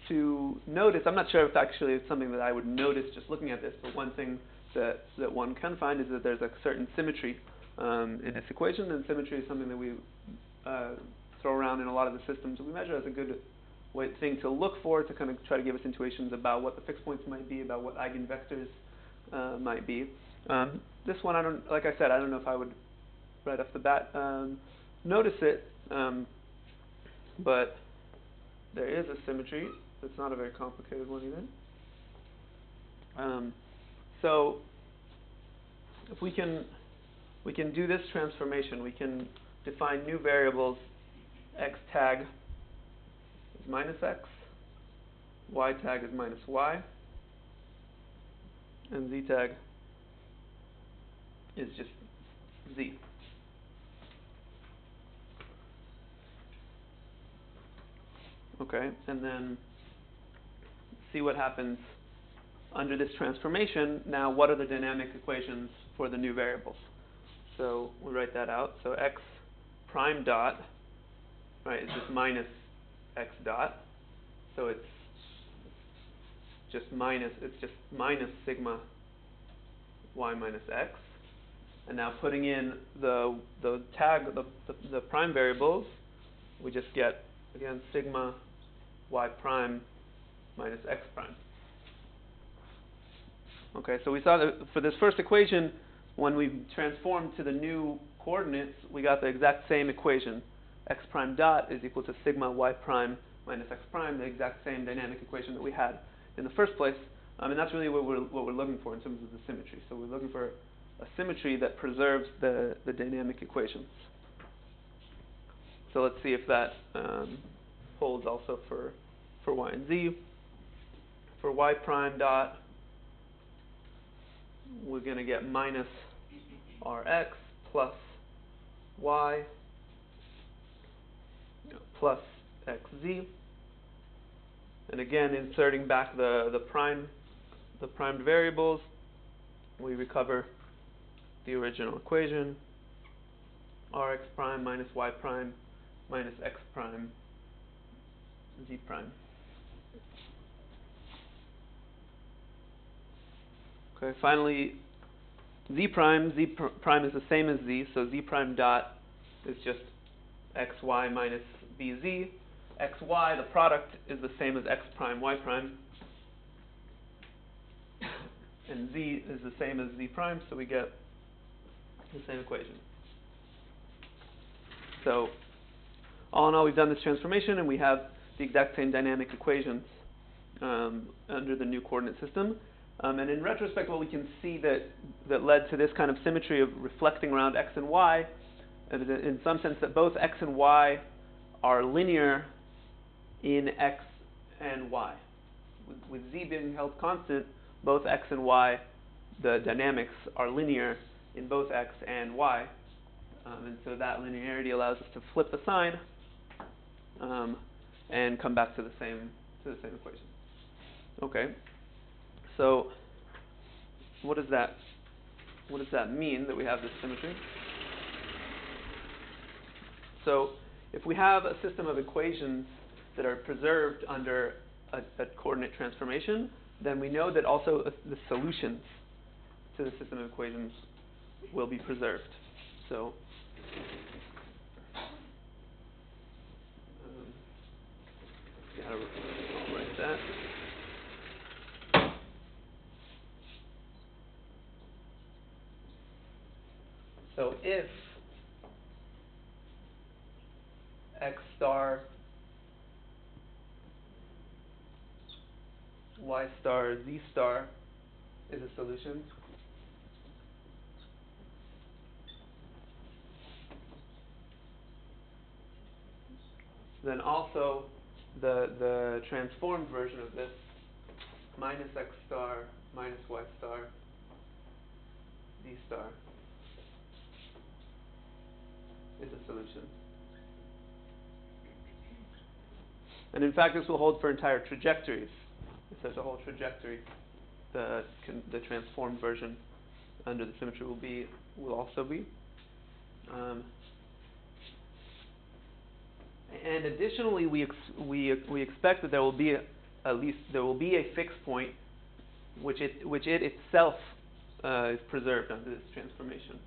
to notice, I'm not sure if actually it's something that I would notice just looking at this, but one thing that one can find is that there's a certain symmetry in this equation, and symmetry is something that we throw around in a lot of the systems that we measure as a good thing to look for, to kind of try to give us intuitions about what the fixed points might be, about what eigenvectors might be. This one, like I said, I don't know if I would right off the bat notice it, but there is a symmetry. It's not a very complicated one either. So if we can do this transformation. We can define new variables. X tag is minus x, y tag is minus y, and z tag is just z. Okay, and then see what happens under this transformation. Now, what are the dynamic equations for the new variables? So we'll write that out. So x prime dot, right, is just minus x dot. So it's just minus sigma y minus x. And now putting in the prime variables, we just get, again, sigma y prime minus x prime. Okay, so we saw that for this first equation, when we transformed to the new coordinates, we got the exact same equation. X prime dot is equal to sigma y prime minus x prime, the exact same dynamic equation that we had in the first place. And that's really what we're looking for in terms of the symmetry. So we're looking for a symmetry that preserves the dynamic equations. So let's see if that holds also for y and z. For y prime dot, we're going to get minus rx plus y plus xz. And again, inserting back the primed variables, we recover the original equation, rx prime minus y prime minus x prime z prime. Okay, finally, z prime is the same as z, so z prime dot is just xy minus bz. xy, the product, is the same as x prime y prime. And z is the same as z prime, so we get the same equation. So, all in all, we've done this transformation, and we have the exact same dynamic equations under the new coordinate system. And in retrospect, what we can see that led to this kind of symmetry of reflecting around x and y, is in some sense that both x and y are linear in x and y. With z being held constant, both x and y, the dynamics are linear in both x and y. And so that linearity allows us to flip the sign and come back to the same equation. Okay. So what does that mean that we have this symmetry? So if we have a system of equations that are preserved under a coordinate transformation, then we know that also the solutions to the system of equations will be preserved. So I'll write that. So if x star, y star, z star is a solution, then also the transformed version of this, minus x star minus y star z star, is a solution. And in fact, this will hold for entire trajectories. If there's a whole trajectory, the transformed version under the symmetry will also be. And additionally, we expect that there will be a fixed point, which it itself is preserved under this transformation.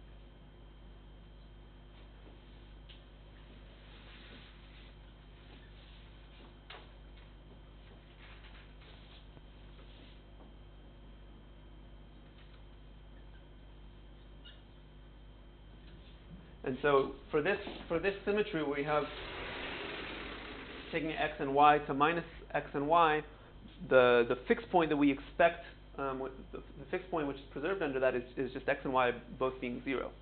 And so for this symmetry, we have taking x and y to minus x and y, the fixed point that we expect, the fixed point which is preserved under that is just x and y both being 0.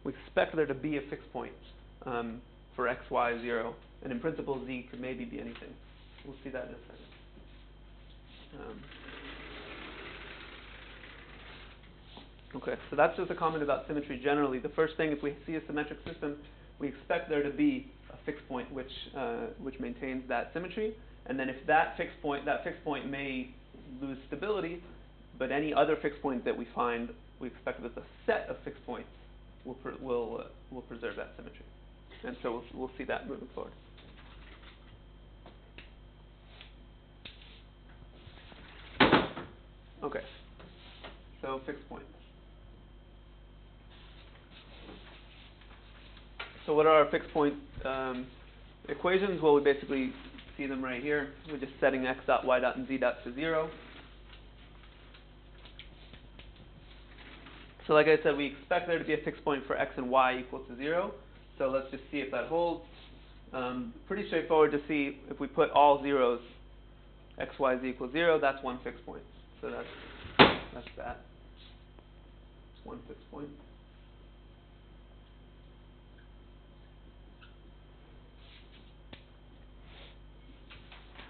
We expect there to be a fixed point for x, y, 0, and in principle z could maybe be anything. We'll see that in a second. Okay, so that's just a comment about symmetry generally. The first thing, if we see a symmetric system, we expect there to be a fixed point which maintains that symmetry. And then if that fixed point may lose stability, but any other fixed point that we find, we expect that the set of fixed points will preserve that symmetry. And so we'll see that moving forward. Okay, so fixed points. So what are our fixed point equations? Well, we basically see them right here. We're just setting x dot, y dot, and z dot to 0. So like I said, we expect there to be a fixed point for x and y equal to 0. So let's just see if that holds. pretty straightforward to see if we put all zeros, x, y, z equals 0, that's one fixed point. So that's that. It's one fixed point.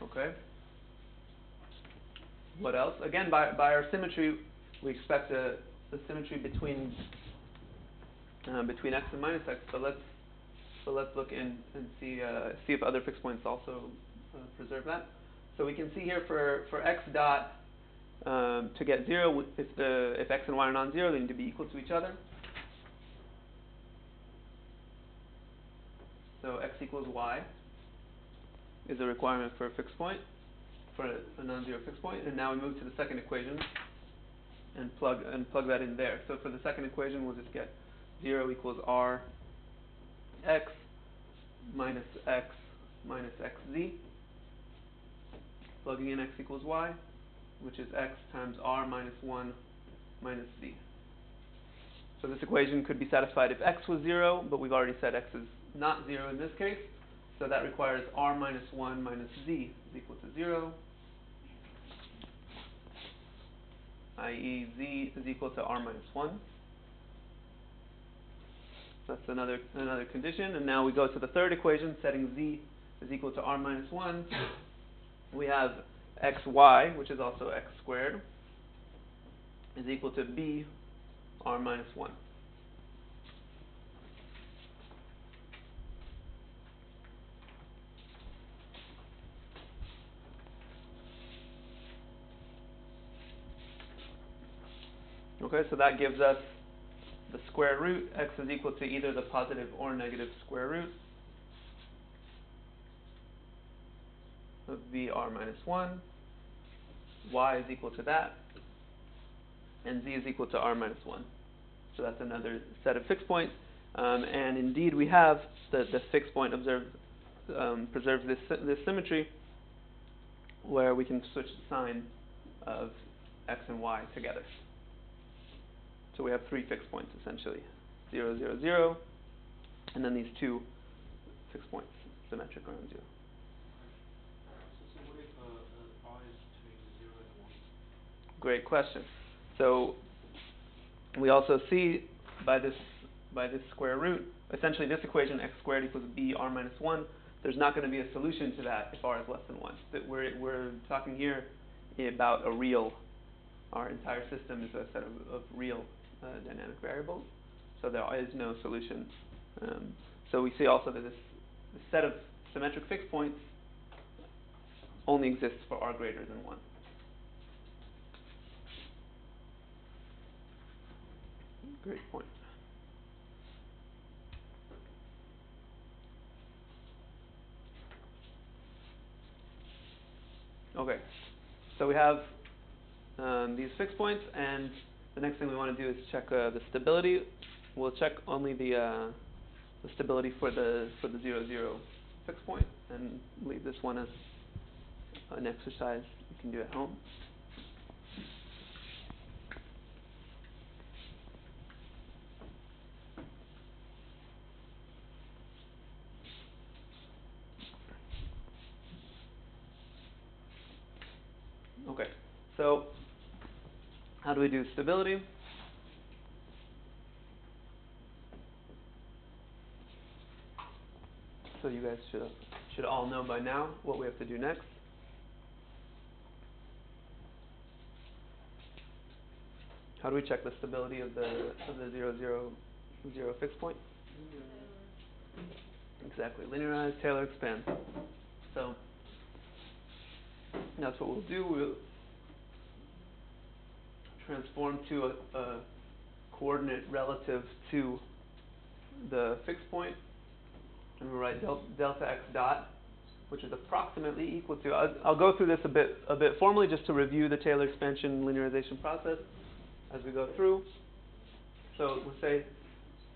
Okay. What else? Again, by our symmetry, we expect a symmetry between x and minus x. But let's look in and see if other fixed points also preserve that. So we can see here for x dot to get 0, if x and y are non-zero, they need to be equal to each other. So x equals y is a requirement for a fixed point, for a non-zero fixed point. And now we move to the second equation and plug that in there. So for the second equation, we'll just get 0 equals r x minus xz. Plugging in x equals y, which is x times r minus 1 minus z. So this equation could be satisfied if x was 0, but we've already said x is not 0 in this case. So that requires r minus 1 minus z is equal to 0, i.e. z is equal to r minus 1. That's another condition. And now we go to the third equation, setting z is equal to r minus 1. We have xy, which is also x squared, is equal to b r minus 1. Okay, so that gives us the square root. X is equal to either the positive or negative square root of br minus 1. Y is equal to that. And z is equal to r minus 1. So that's another set of fixed points. And indeed, we have the fixed point preserves this symmetry, where we can switch the sign of x and y together. So we have three fixed points, essentially. 0, 0, 0, and then these two fixed points, symmetric around 0. So what if r is between 0 and 1? Great question. So we also see by this square root, essentially this equation, x squared equals b r minus 1, there's not going to be a solution to that if r is less than 1. That we're talking here about a real. Our entire system is a set of real dynamic variables, so there is no solution. So we see also that this set of symmetric fixed points only exists for r greater than 1. Great point. Okay, so we have these fixed points, and the next thing we want to do is check the stability. We'll check only the stability for the 0, 0 fixed point, and leave this one as an exercise you can do at home. Okay, so how do we do stability? So you guys should all know by now what we have to do next. How do we check the stability of the 0, 0, 0 fixed point? Exactly, linearize, Taylor, expand. So that's what we'll do. We'll transform to a coordinate relative to the fixed point, and we'll write delta x dot, which is approximately equal to. I'll go through this a bit formally just to review the Taylor expansion linearization process as we go through. So we'll say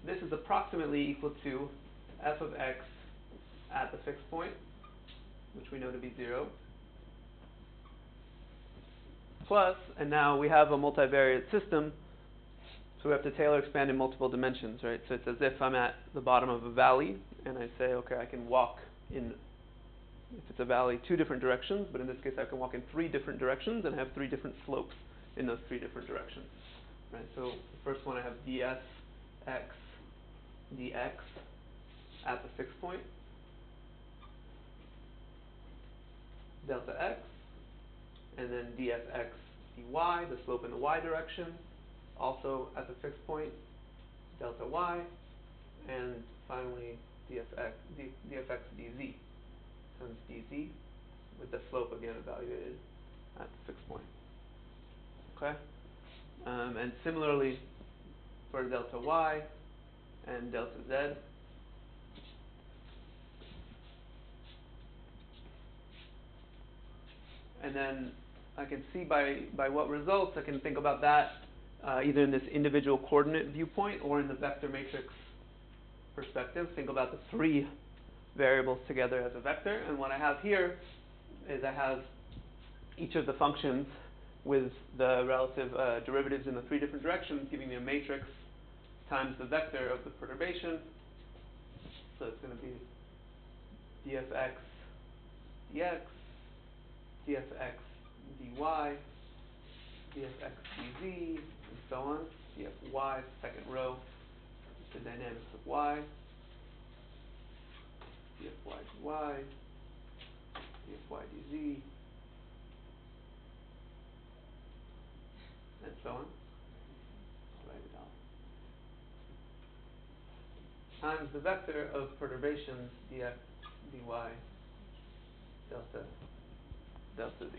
this is approximately equal to f of x at the fixed point, which we know to be 0. Plus, and now we have a multivariate system, so we have to Taylor expand in multiple dimensions, right? So it's as if I'm at the bottom of a valley, and I say, okay, I can walk in, if it's a valley, 2 different directions, but in this case I can walk in 3 different directions and have 3 different slopes in those 3 different directions. Right, so the first one I have ds x dx at the fixed point, delta x, and then dfx dy, the slope in the y direction, also at the fixed point, delta y, and finally dfx dz times dz, with the slope again evaluated at the fixed point. Okay? And similarly for delta y and delta z. And then I can see by what results I can think about that either in this individual coordinate viewpoint or in the vector matrix perspective. Think about the 3 variables together as a vector. And what I have here is I have each of the functions with the relative derivatives in the 3 different directions, giving me a matrix times the vector of the perturbation. So it's going to be dfx dx, dfx dy, dfx dz, and so on. dfy, second row, the dynamics of y, dfy dy, dfy dz, and so on. I'll write it out. Times the vector of perturbations dx, dy, delta z.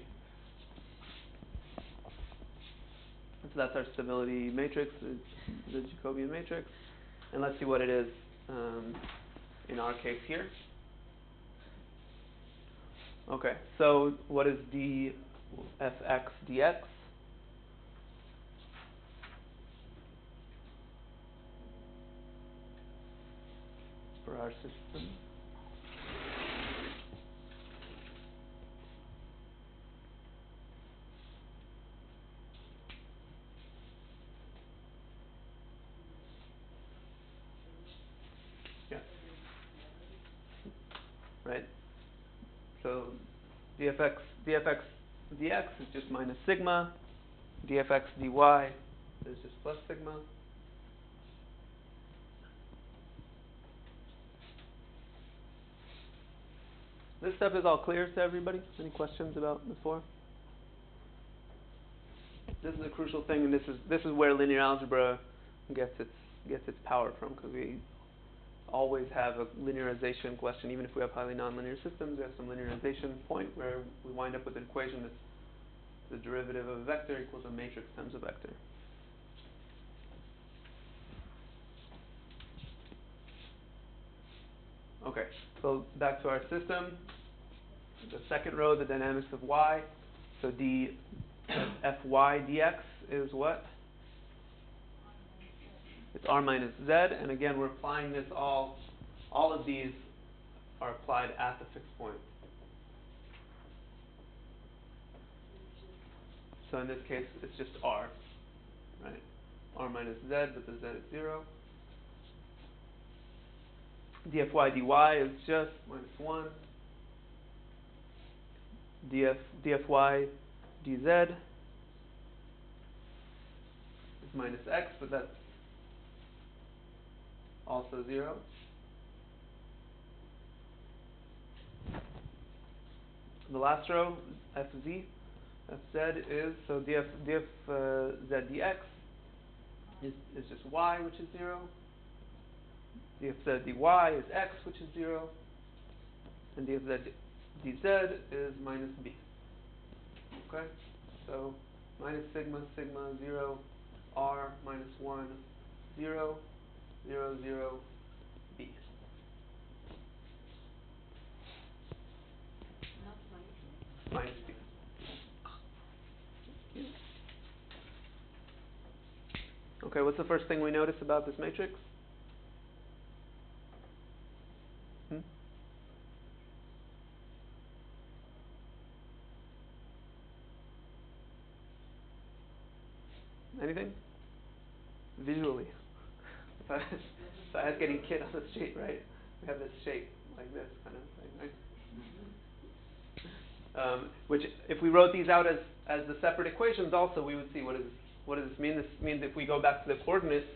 So that's our stability matrix, the Jacobian matrix. And let's see what it is in our case here. Okay, so what is dfx dx? For our system. Yeah. Right? So dfx dx is just minus sigma. dfx dy is just plus sigma. This stuff is all clear to everybody? Any questions about before? This is a crucial thing, and this is where linear algebra gets its power from, because we always have a linearization question. Even if we have highly nonlinear systems, we have some linearization point where we wind up with an equation that's the derivative of a vector equals a matrix times a vector. Okay, so back to our system. The second row, the dynamics of y. So fy dx is what? It's r minus z, and again we're applying this all of these are applied at the fixed point. So in this case it's just r, right? R minus z, but the z is 0. dfy dy is just minus 1. dfy dz is minus x, but that's also 0. The last row, fz is, so df z dx is just y, which is 0. df z dy is x, which is 0. And df z dz is minus b. Okay? So minus sigma, 0, r, minus 1, 0, 0, 0, b. Minus b. Okay, what's the first thing we notice about this matrix? Anything? Visually. So I was getting kid on the street, right? We have this shape like this kind of thing, right? Which, if we wrote these out as the separate equations, also we would see what does this mean? This means if we go back to the coordinates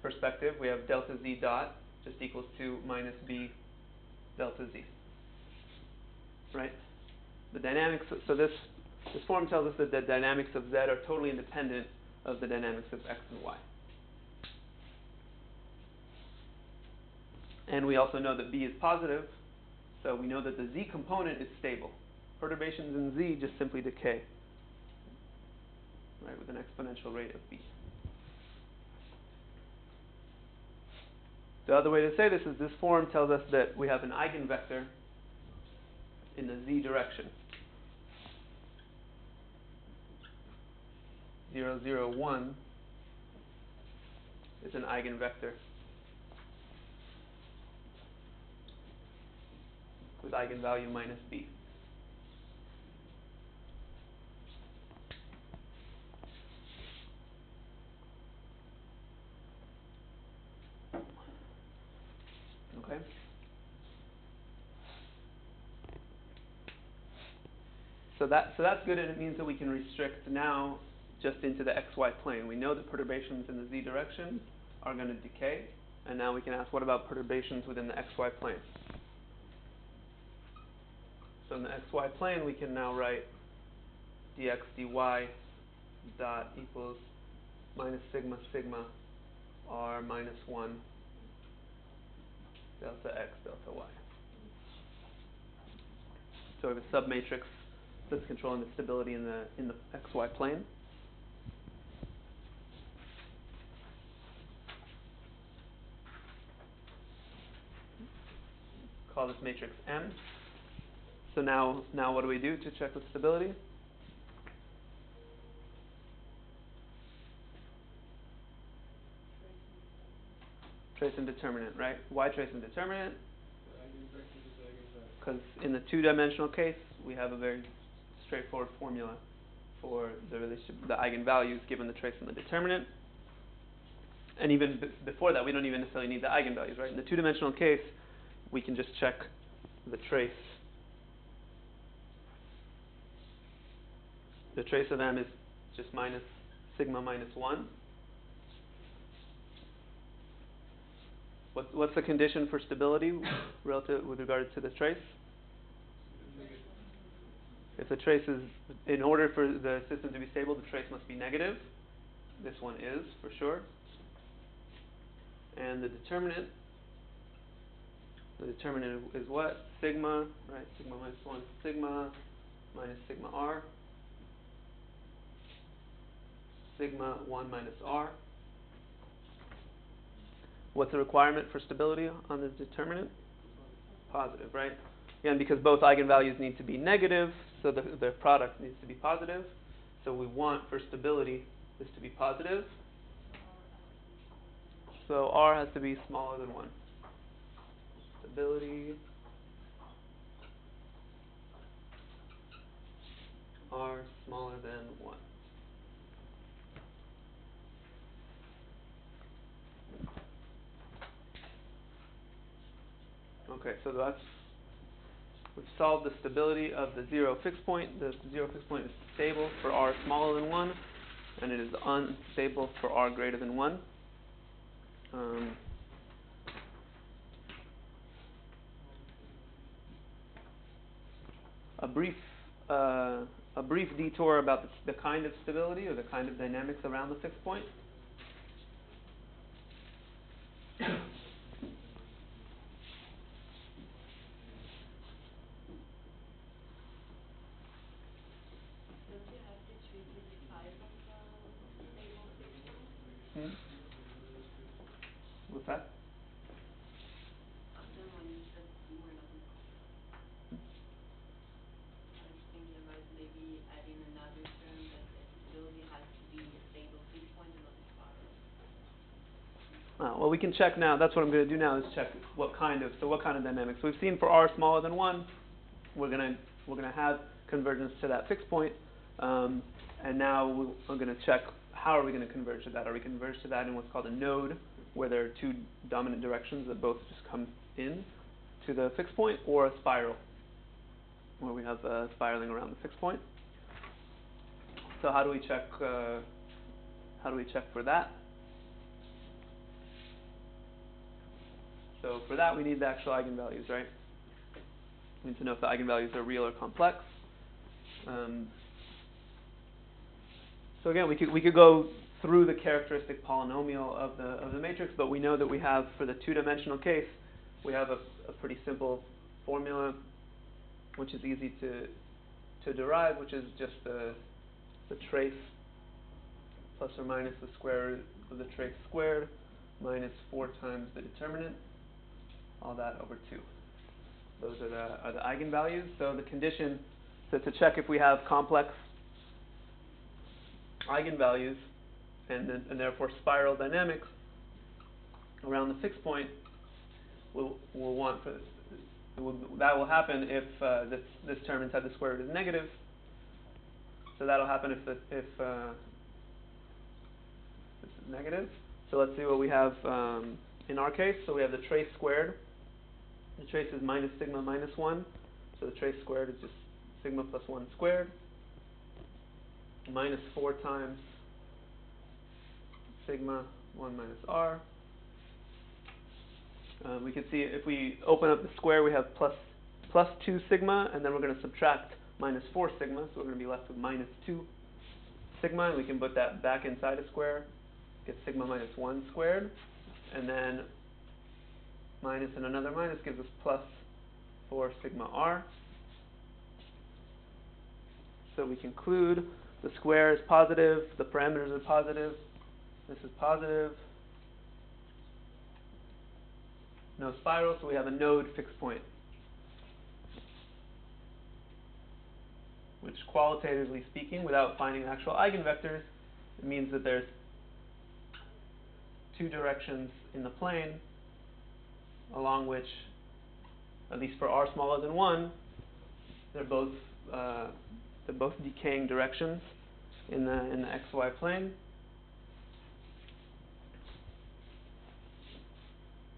perspective, we have delta z dot just equals to minus b delta z, right? The dynamics. So this form tells us that the dynamics of z are totally independent of the dynamics of x and y. And we also know that b is positive, so we know that the z component is stable. Perturbations in z just simply decay, right, with an exponential rate of b. The other way to say this is this form tells us that we have an eigenvector in the z direction. 0, 0, 1 is an eigenvector with eigenvalue minus b. Okay. So that's good, and it means that we can restrict now just into the xy plane. We know that perturbations in the z direction are going to decay, and now we can ask, what about perturbations within the xy plane? So in the xy plane, we can now write dx dy dot equals minus sigma sigma r minus 1 delta x delta y. So we have a submatrix that's controlling the stability in the xy plane. Call this matrix M. So now what do we do to check the stability? Trace and determinant, right? Why trace and determinant? Because in the two-dimensional case, we have a very straightforward formula for the relationship, the eigenvalues given the trace and the determinant. And even before that, we don't even necessarily need the eigenvalues, right? In the two-dimensional case, we can just check the trace. The trace of M is just minus sigma minus 1. What's the condition for stability relative with regard to the trace? If the trace is, in order for the system to be stable, the trace must be negative. This one is, for sure. And the determinant is what? Sigma, right? Sigma minus 1, sigma minus sigma r. Sigma 1 minus r. What's the requirement for stability on the determinant? Positive, right? Again, because both eigenvalues need to be negative, so the product needs to be positive. So we want, for stability, this to be positive. So r has to be smaller than 1. Stability r smaller than 1. Okay, so we've solved the stability of the zero fixed point. The zero fixed point is stable for r smaller than 1, and it is unstable for r greater than 1. A brief detour about the kind of stability or the kind of dynamics around the fixed point. What's that? Maybe add in another term that the stability has to be a stable fixed point and not a spiral. Well, we can check now. That's what I'm going to do now, is check what kind of dynamics. So we've seen for r smaller than 1, we're going to have convergence to that fixed point, and now we're going to check how are we going to converge to that. Are we converge to that in what's called a node, where there are two dominant directions that both just come in to the fixed point, or a spiral, where we have spiraling around the fixed point. So how do we check? How do we check for that? So for that, we need the actual eigenvalues, right? We need to know if the eigenvalues are real or complex. So again, we could go through the characteristic polynomial of the matrix, but we know that we have, for the two-dimensional case, we have a pretty simple formula, which is easy to derive, which is just the trace plus or minus the square root of the trace squared minus 4 times the determinant, all that over 2. Those are the eigenvalues. So the condition, so to check if we have complex eigenvalues and therefore spiral dynamics around the fixed point, we'll want for that will happen if this term inside the square root is negative. So that'll happen if this is negative. So let's see what we have in our case. So we have the trace squared. The trace is minus sigma minus 1. So the trace squared is just sigma plus 1 squared minus 4 times sigma 1 minus r. We can see if we open up the square, we have plus 2 sigma, and then we're going to subtract minus 4 sigma, so we're going to be left with minus 2 sigma, and we can put that back inside a square, get sigma minus 1 squared, and then minus and another minus gives us plus 4 sigma r. So we conclude the square is positive, the parameters are positive, this is positive, no spiral, so we have a node fixed point, which qualitatively speaking, without finding actual eigenvectors, it means that there's 2 directions in the plane along which, at least for r smaller than 1, they're both decaying directions in the xy plane.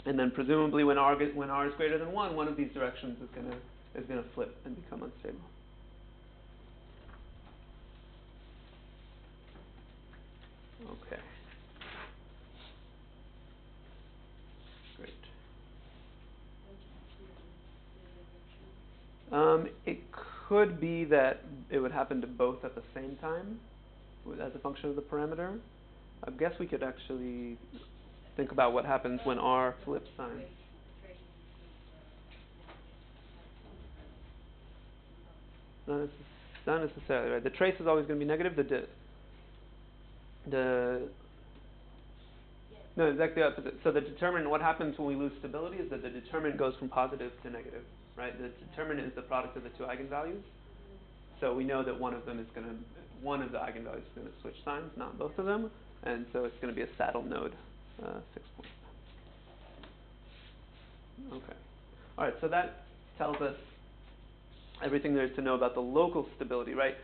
And then presumably when r is greater than 1, one of these directions is gonna flip and become unstable. Okay. Great. It could be that it would happen to both at the same time as a function of the parameter. I guess we could actually think about what happens when r flips sign. Not necessarily, right? The trace is always going to be negative. No, exactly the opposite. So the determinant, what happens when we lose stability is that the determinant goes from positive to negative, right? The determinant is the product of the 2 eigenvalues. So we know that one of the eigenvalues is going to switch signs, not both of them, and so it's going to be a saddle node fixed point. Okay. All right. So that tells us everything there is to know about the local stability, right?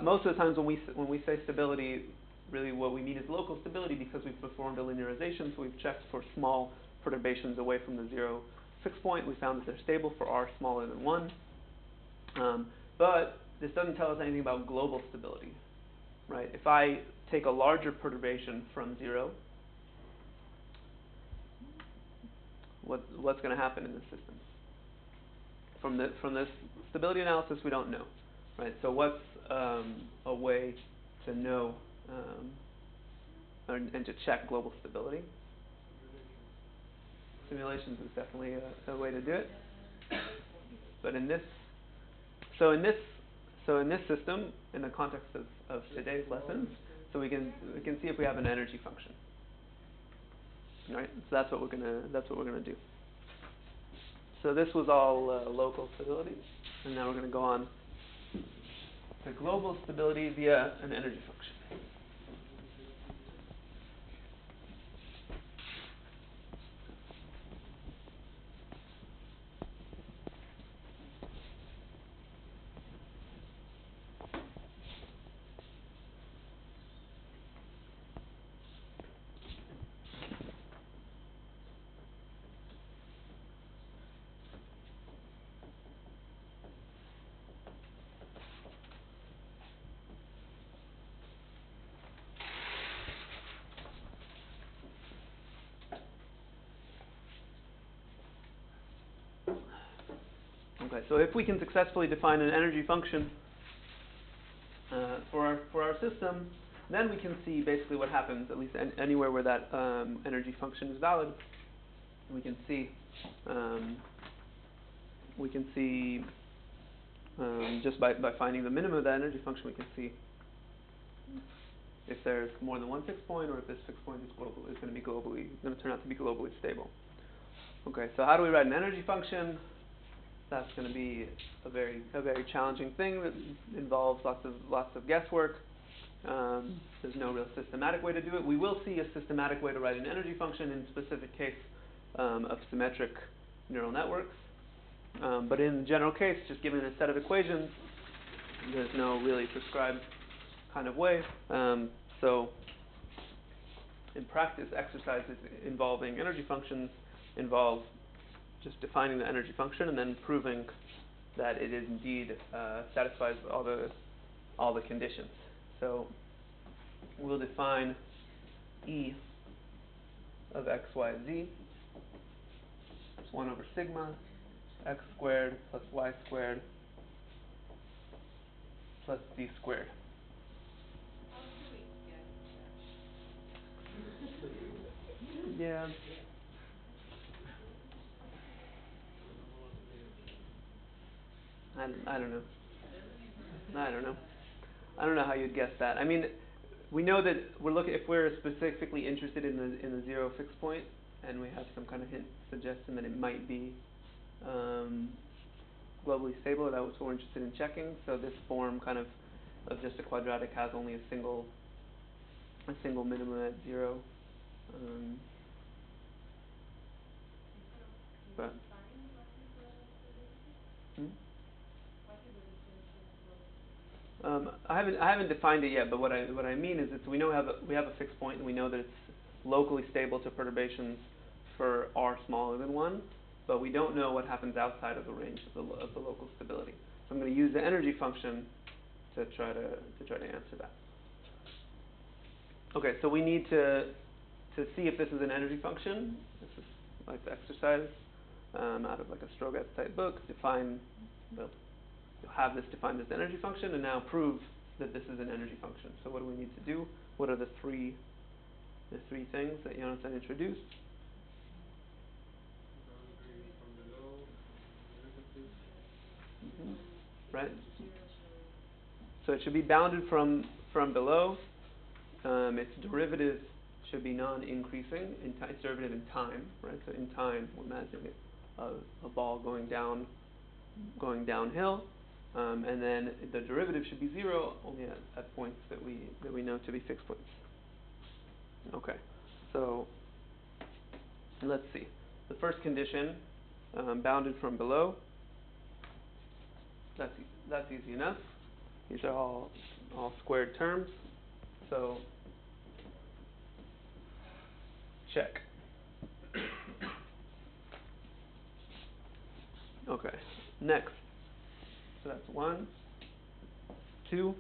Most of the times when we say stability, really what we mean is local stability because we've performed a linearization, so we've checked for small perturbations away from the 0 fixed point. We found that they're stable for r smaller than 1. But this doesn't tell us anything about global stability, right? If I take a larger perturbation from 0, what's going to happen in the system? From this stability analysis, we don't know, right? So what's a way to know and to check global stability? Simulations is definitely a way to do it. But in this system, in the context of today's lessons, so we can see if we have an energy function. Right? So that's what we're gonna do. So this was all local stability, and now we're going to go on to global stability via an energy function. Okay, so if we can successfully define an energy function for our system, then we can see basically what happens, at least anywhere where that energy function is valid. We can see just by finding the minimum of that energy function, we can see if there's more than one fixed point, or if this fixed point is going to turn out to be globally stable. Okay, so how do we write an energy function? That's going to be a very challenging thing that involves lots of guesswork. There's no real systematic way to do it. We will see a systematic way to write an energy function in specific case of symmetric neural networks. But in the general case, just given a set of equations, there's no really prescribed kind of way. So in practice, exercises involving energy functions involve just defining the energy function and then proving that it is indeed satisfies all the conditions. So we'll define E of x, y, z is 1 over sigma x squared plus y squared plus z squared. How do we get that? Yeah. I don't know. I don't know how you'd guess that. I mean, we know that if we're specifically interested in the zero fixed point, and we have some kind of hint suggesting that it might be globally stable, that's what we're interested in checking. So this form kind of just a quadratic has only a single minimum at 0. But I haven't defined it yet, but what I mean is that we know we have a fixed point, and we know that it's locally stable to perturbations for r smaller than 1, but we don't know what happens outside of the range of the local stability. So I'm going to use the energy function to try to answer that. Okay, so we need to see if this is an energy function. This is like the exercise out of like a Strogatz type book. You'll have this defined as the energy function, and now prove that this is an energy function. So what do we need to do? What are the three things that Jonathan introduced? Right. So it should be bounded from below. Its derivative should be non-increasing. Its derivative in time, right? So in time, we're imagining a ball going downhill, and then the derivative should be 0 only at points that we know to be fixed points. Okay, so let's see. The first condition, bounded from below. That's easy enough. These are all squared terms. So check. Okay. Next. So that's 1. 2.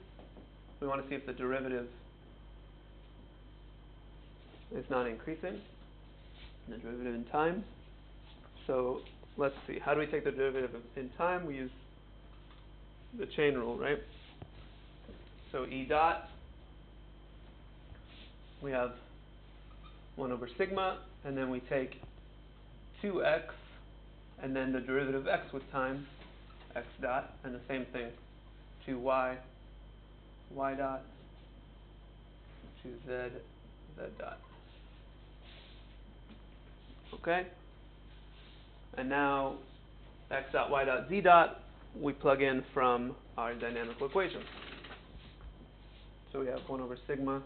We want to see if the derivative is not increasing. The derivative in time. So let's see. How do we take the derivative in time? We use the chain rule, right? So E dot, we have 1 over sigma, and then we take 2x, and then the derivative of x with time, x dot, and the same thing, 2y, y dot, 2z, z dot. Okay? And now x dot, y dot, z dot, we plug in from our dynamical equation. So we have 1 over sigma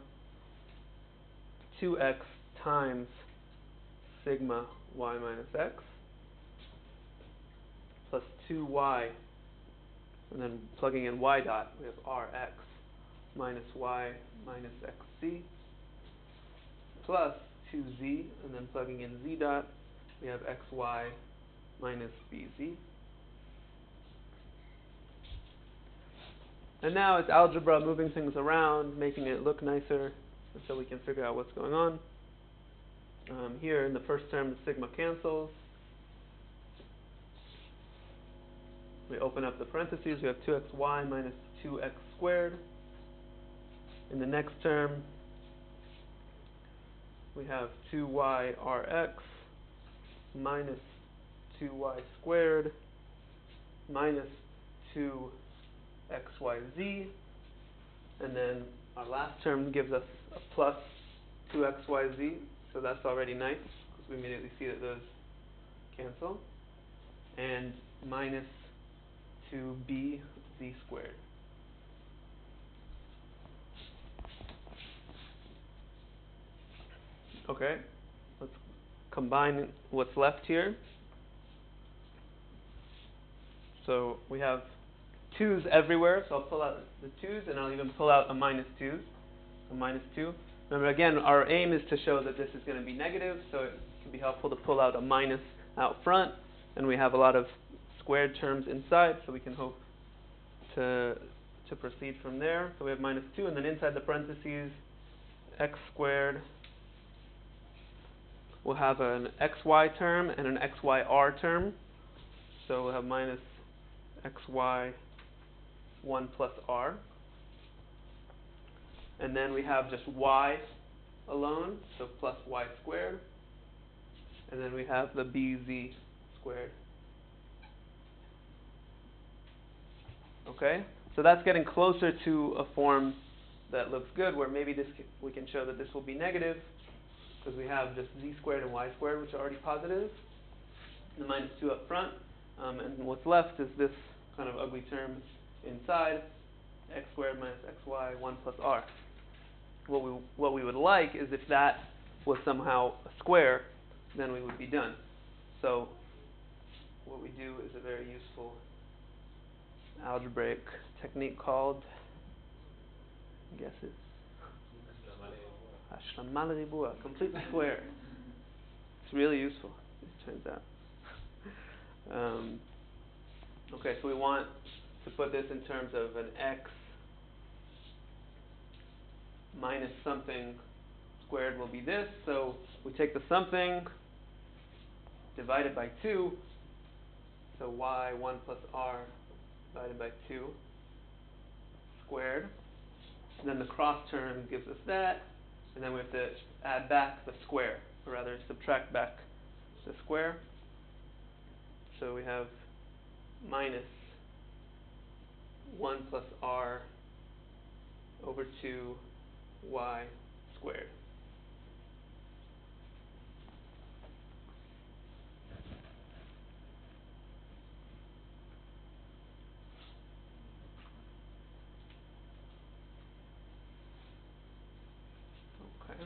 2x times sigma y minus x plus 2y, and then plugging in y dot, we have rx minus y minus xz plus 2z, and then plugging in z dot, we have xy minus bz. And now it's algebra, moving things around, making it look nicer, so we can figure out what's going on. Here in the first term, the sigma cancels. We open up the parentheses, we have 2xy minus 2x squared. In the next term, we have 2yrx minus 2y squared minus 2xyz. And then our last term gives us a plus 2xyz, so that's already nice, because we immediately see that those cancel. And minus 2bz squared. Okay, let's combine what's left here. So we have 2's everywhere, so I'll pull out the 2's, and I'll even pull out a minus 2. A minus 2. Remember, again, our aim is to show that this is going to be negative, so it can be helpful to pull out a minus out front, and we have a lot of squared terms inside, so we can hope to proceed from there. So we have minus 2, and then inside the parentheses, x squared, we'll have an xy term and an xyr term. So we'll have minus xy 1 plus r. And then we have just y alone, so plus y squared. And then we have the bz squared. Okay? So that's getting closer to a form that looks good, where maybe we can show that this will be negative, because we have just z squared and y squared, which are already positive, the minus 2 up front, and what's left is this kind of ugly term inside, x squared minus xy 1 plus r. What we would like is if that was somehow a square, then we would be done. So what we do is a very useful algebraic technique called, I guess it's Hashlama l'ribua, complete the square. It's really useful, it turns out. Okay, so we want to put this in terms of an x minus something squared will be this. So we take the something divided by 2. So y 1 plus r divided by 2 squared. And then the cross term gives us that. And then we have to add back the square, or rather subtract back the square. So we have minus 1 plus r over 2 y squared. Okay.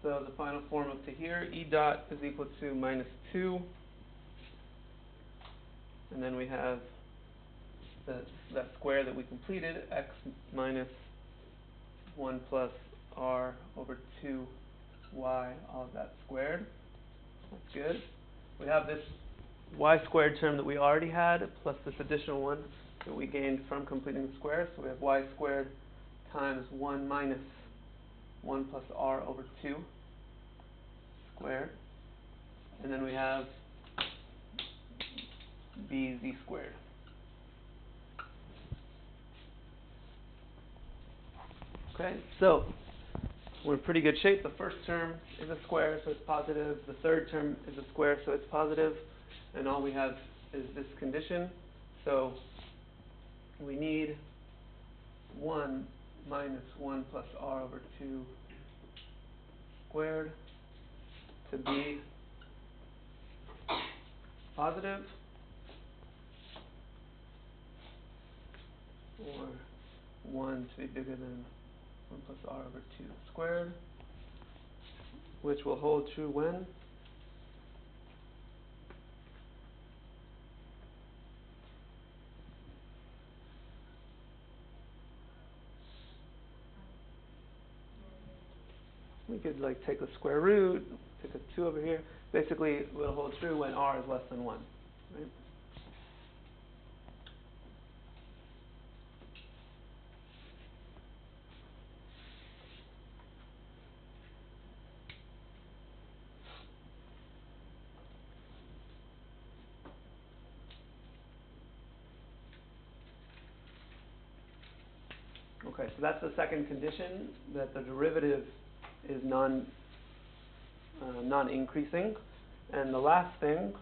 So the final form up to here, E dot is equal to minus 2. And then we have that square that we completed, x minus 1 plus r over 2 y, all of that squared. That's good. We have this y squared term that we already had, plus this additional one that we gained from completing the square. So we have y squared times 1 minus 1 plus r over 2 squared. And then we have bz squared. Okay, so we're in pretty good shape. The first term is a square, so it's positive. The third term is a square, so it's positive. And all we have is this condition. So we need 1 minus 1 plus r over 2 squared to be positive, or 1 to be bigger than 1 plus r over 2 squared, which will hold true when? we could like take the square root, take a 2 over here. Basically, it will hold true when r is less than 1. Right? Okay, so that's the second condition, that the derivative is non-increasing. And the last thing,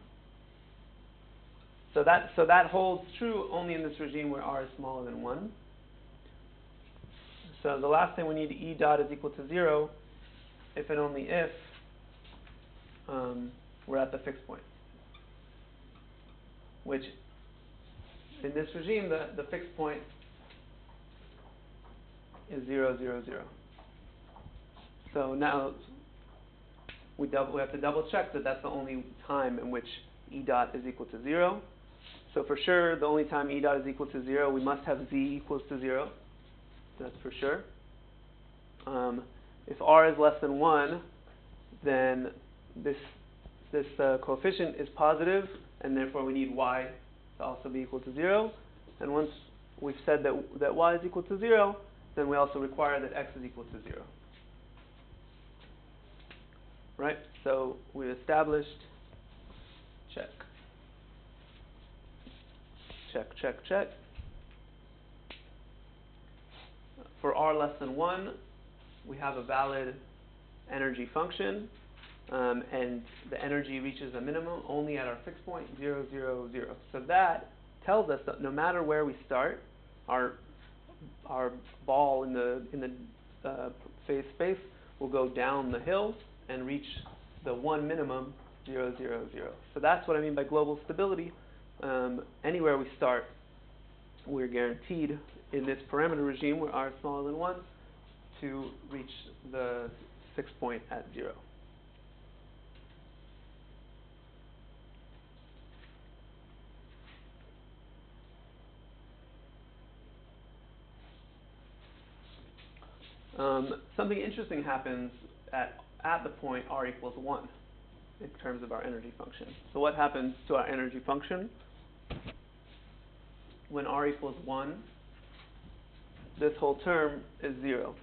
so that holds true only in this regime where r is smaller than 1. So the last thing we need, E dot is equal to 0 if and only if we're at the fixed point. Which, in this regime, the fixed point is 0, 0, 0. So now we have to double check that that's the only time in which E dot is equal to 0. So for sure, the only time E dot is equal to 0, we must have Z equals to 0. That's for sure. If r is less than 1, then this coefficient is positive, and therefore we need y to also be equal to 0. And once we've said that y is equal to 0, then we also require that x is equal to 0. Right? So we've established, check, check, check, check. For r less than 1, we have a valid energy function, and the energy reaches a minimum only at our fixed point, 0, 0, 0. So that tells us that no matter where we start, our ball in the phase space will go down the hill and reach the 1 minimum, 0, 0, 0. So that's what I mean by global stability. Anywhere we start, we're guaranteed in this parameter regime where r is smaller than 1 to reach the fixed point at 0. Something interesting happens at the point r equals 1 in terms of our energy function. So what happens to our energy function? When r equals 1, this whole term is 0.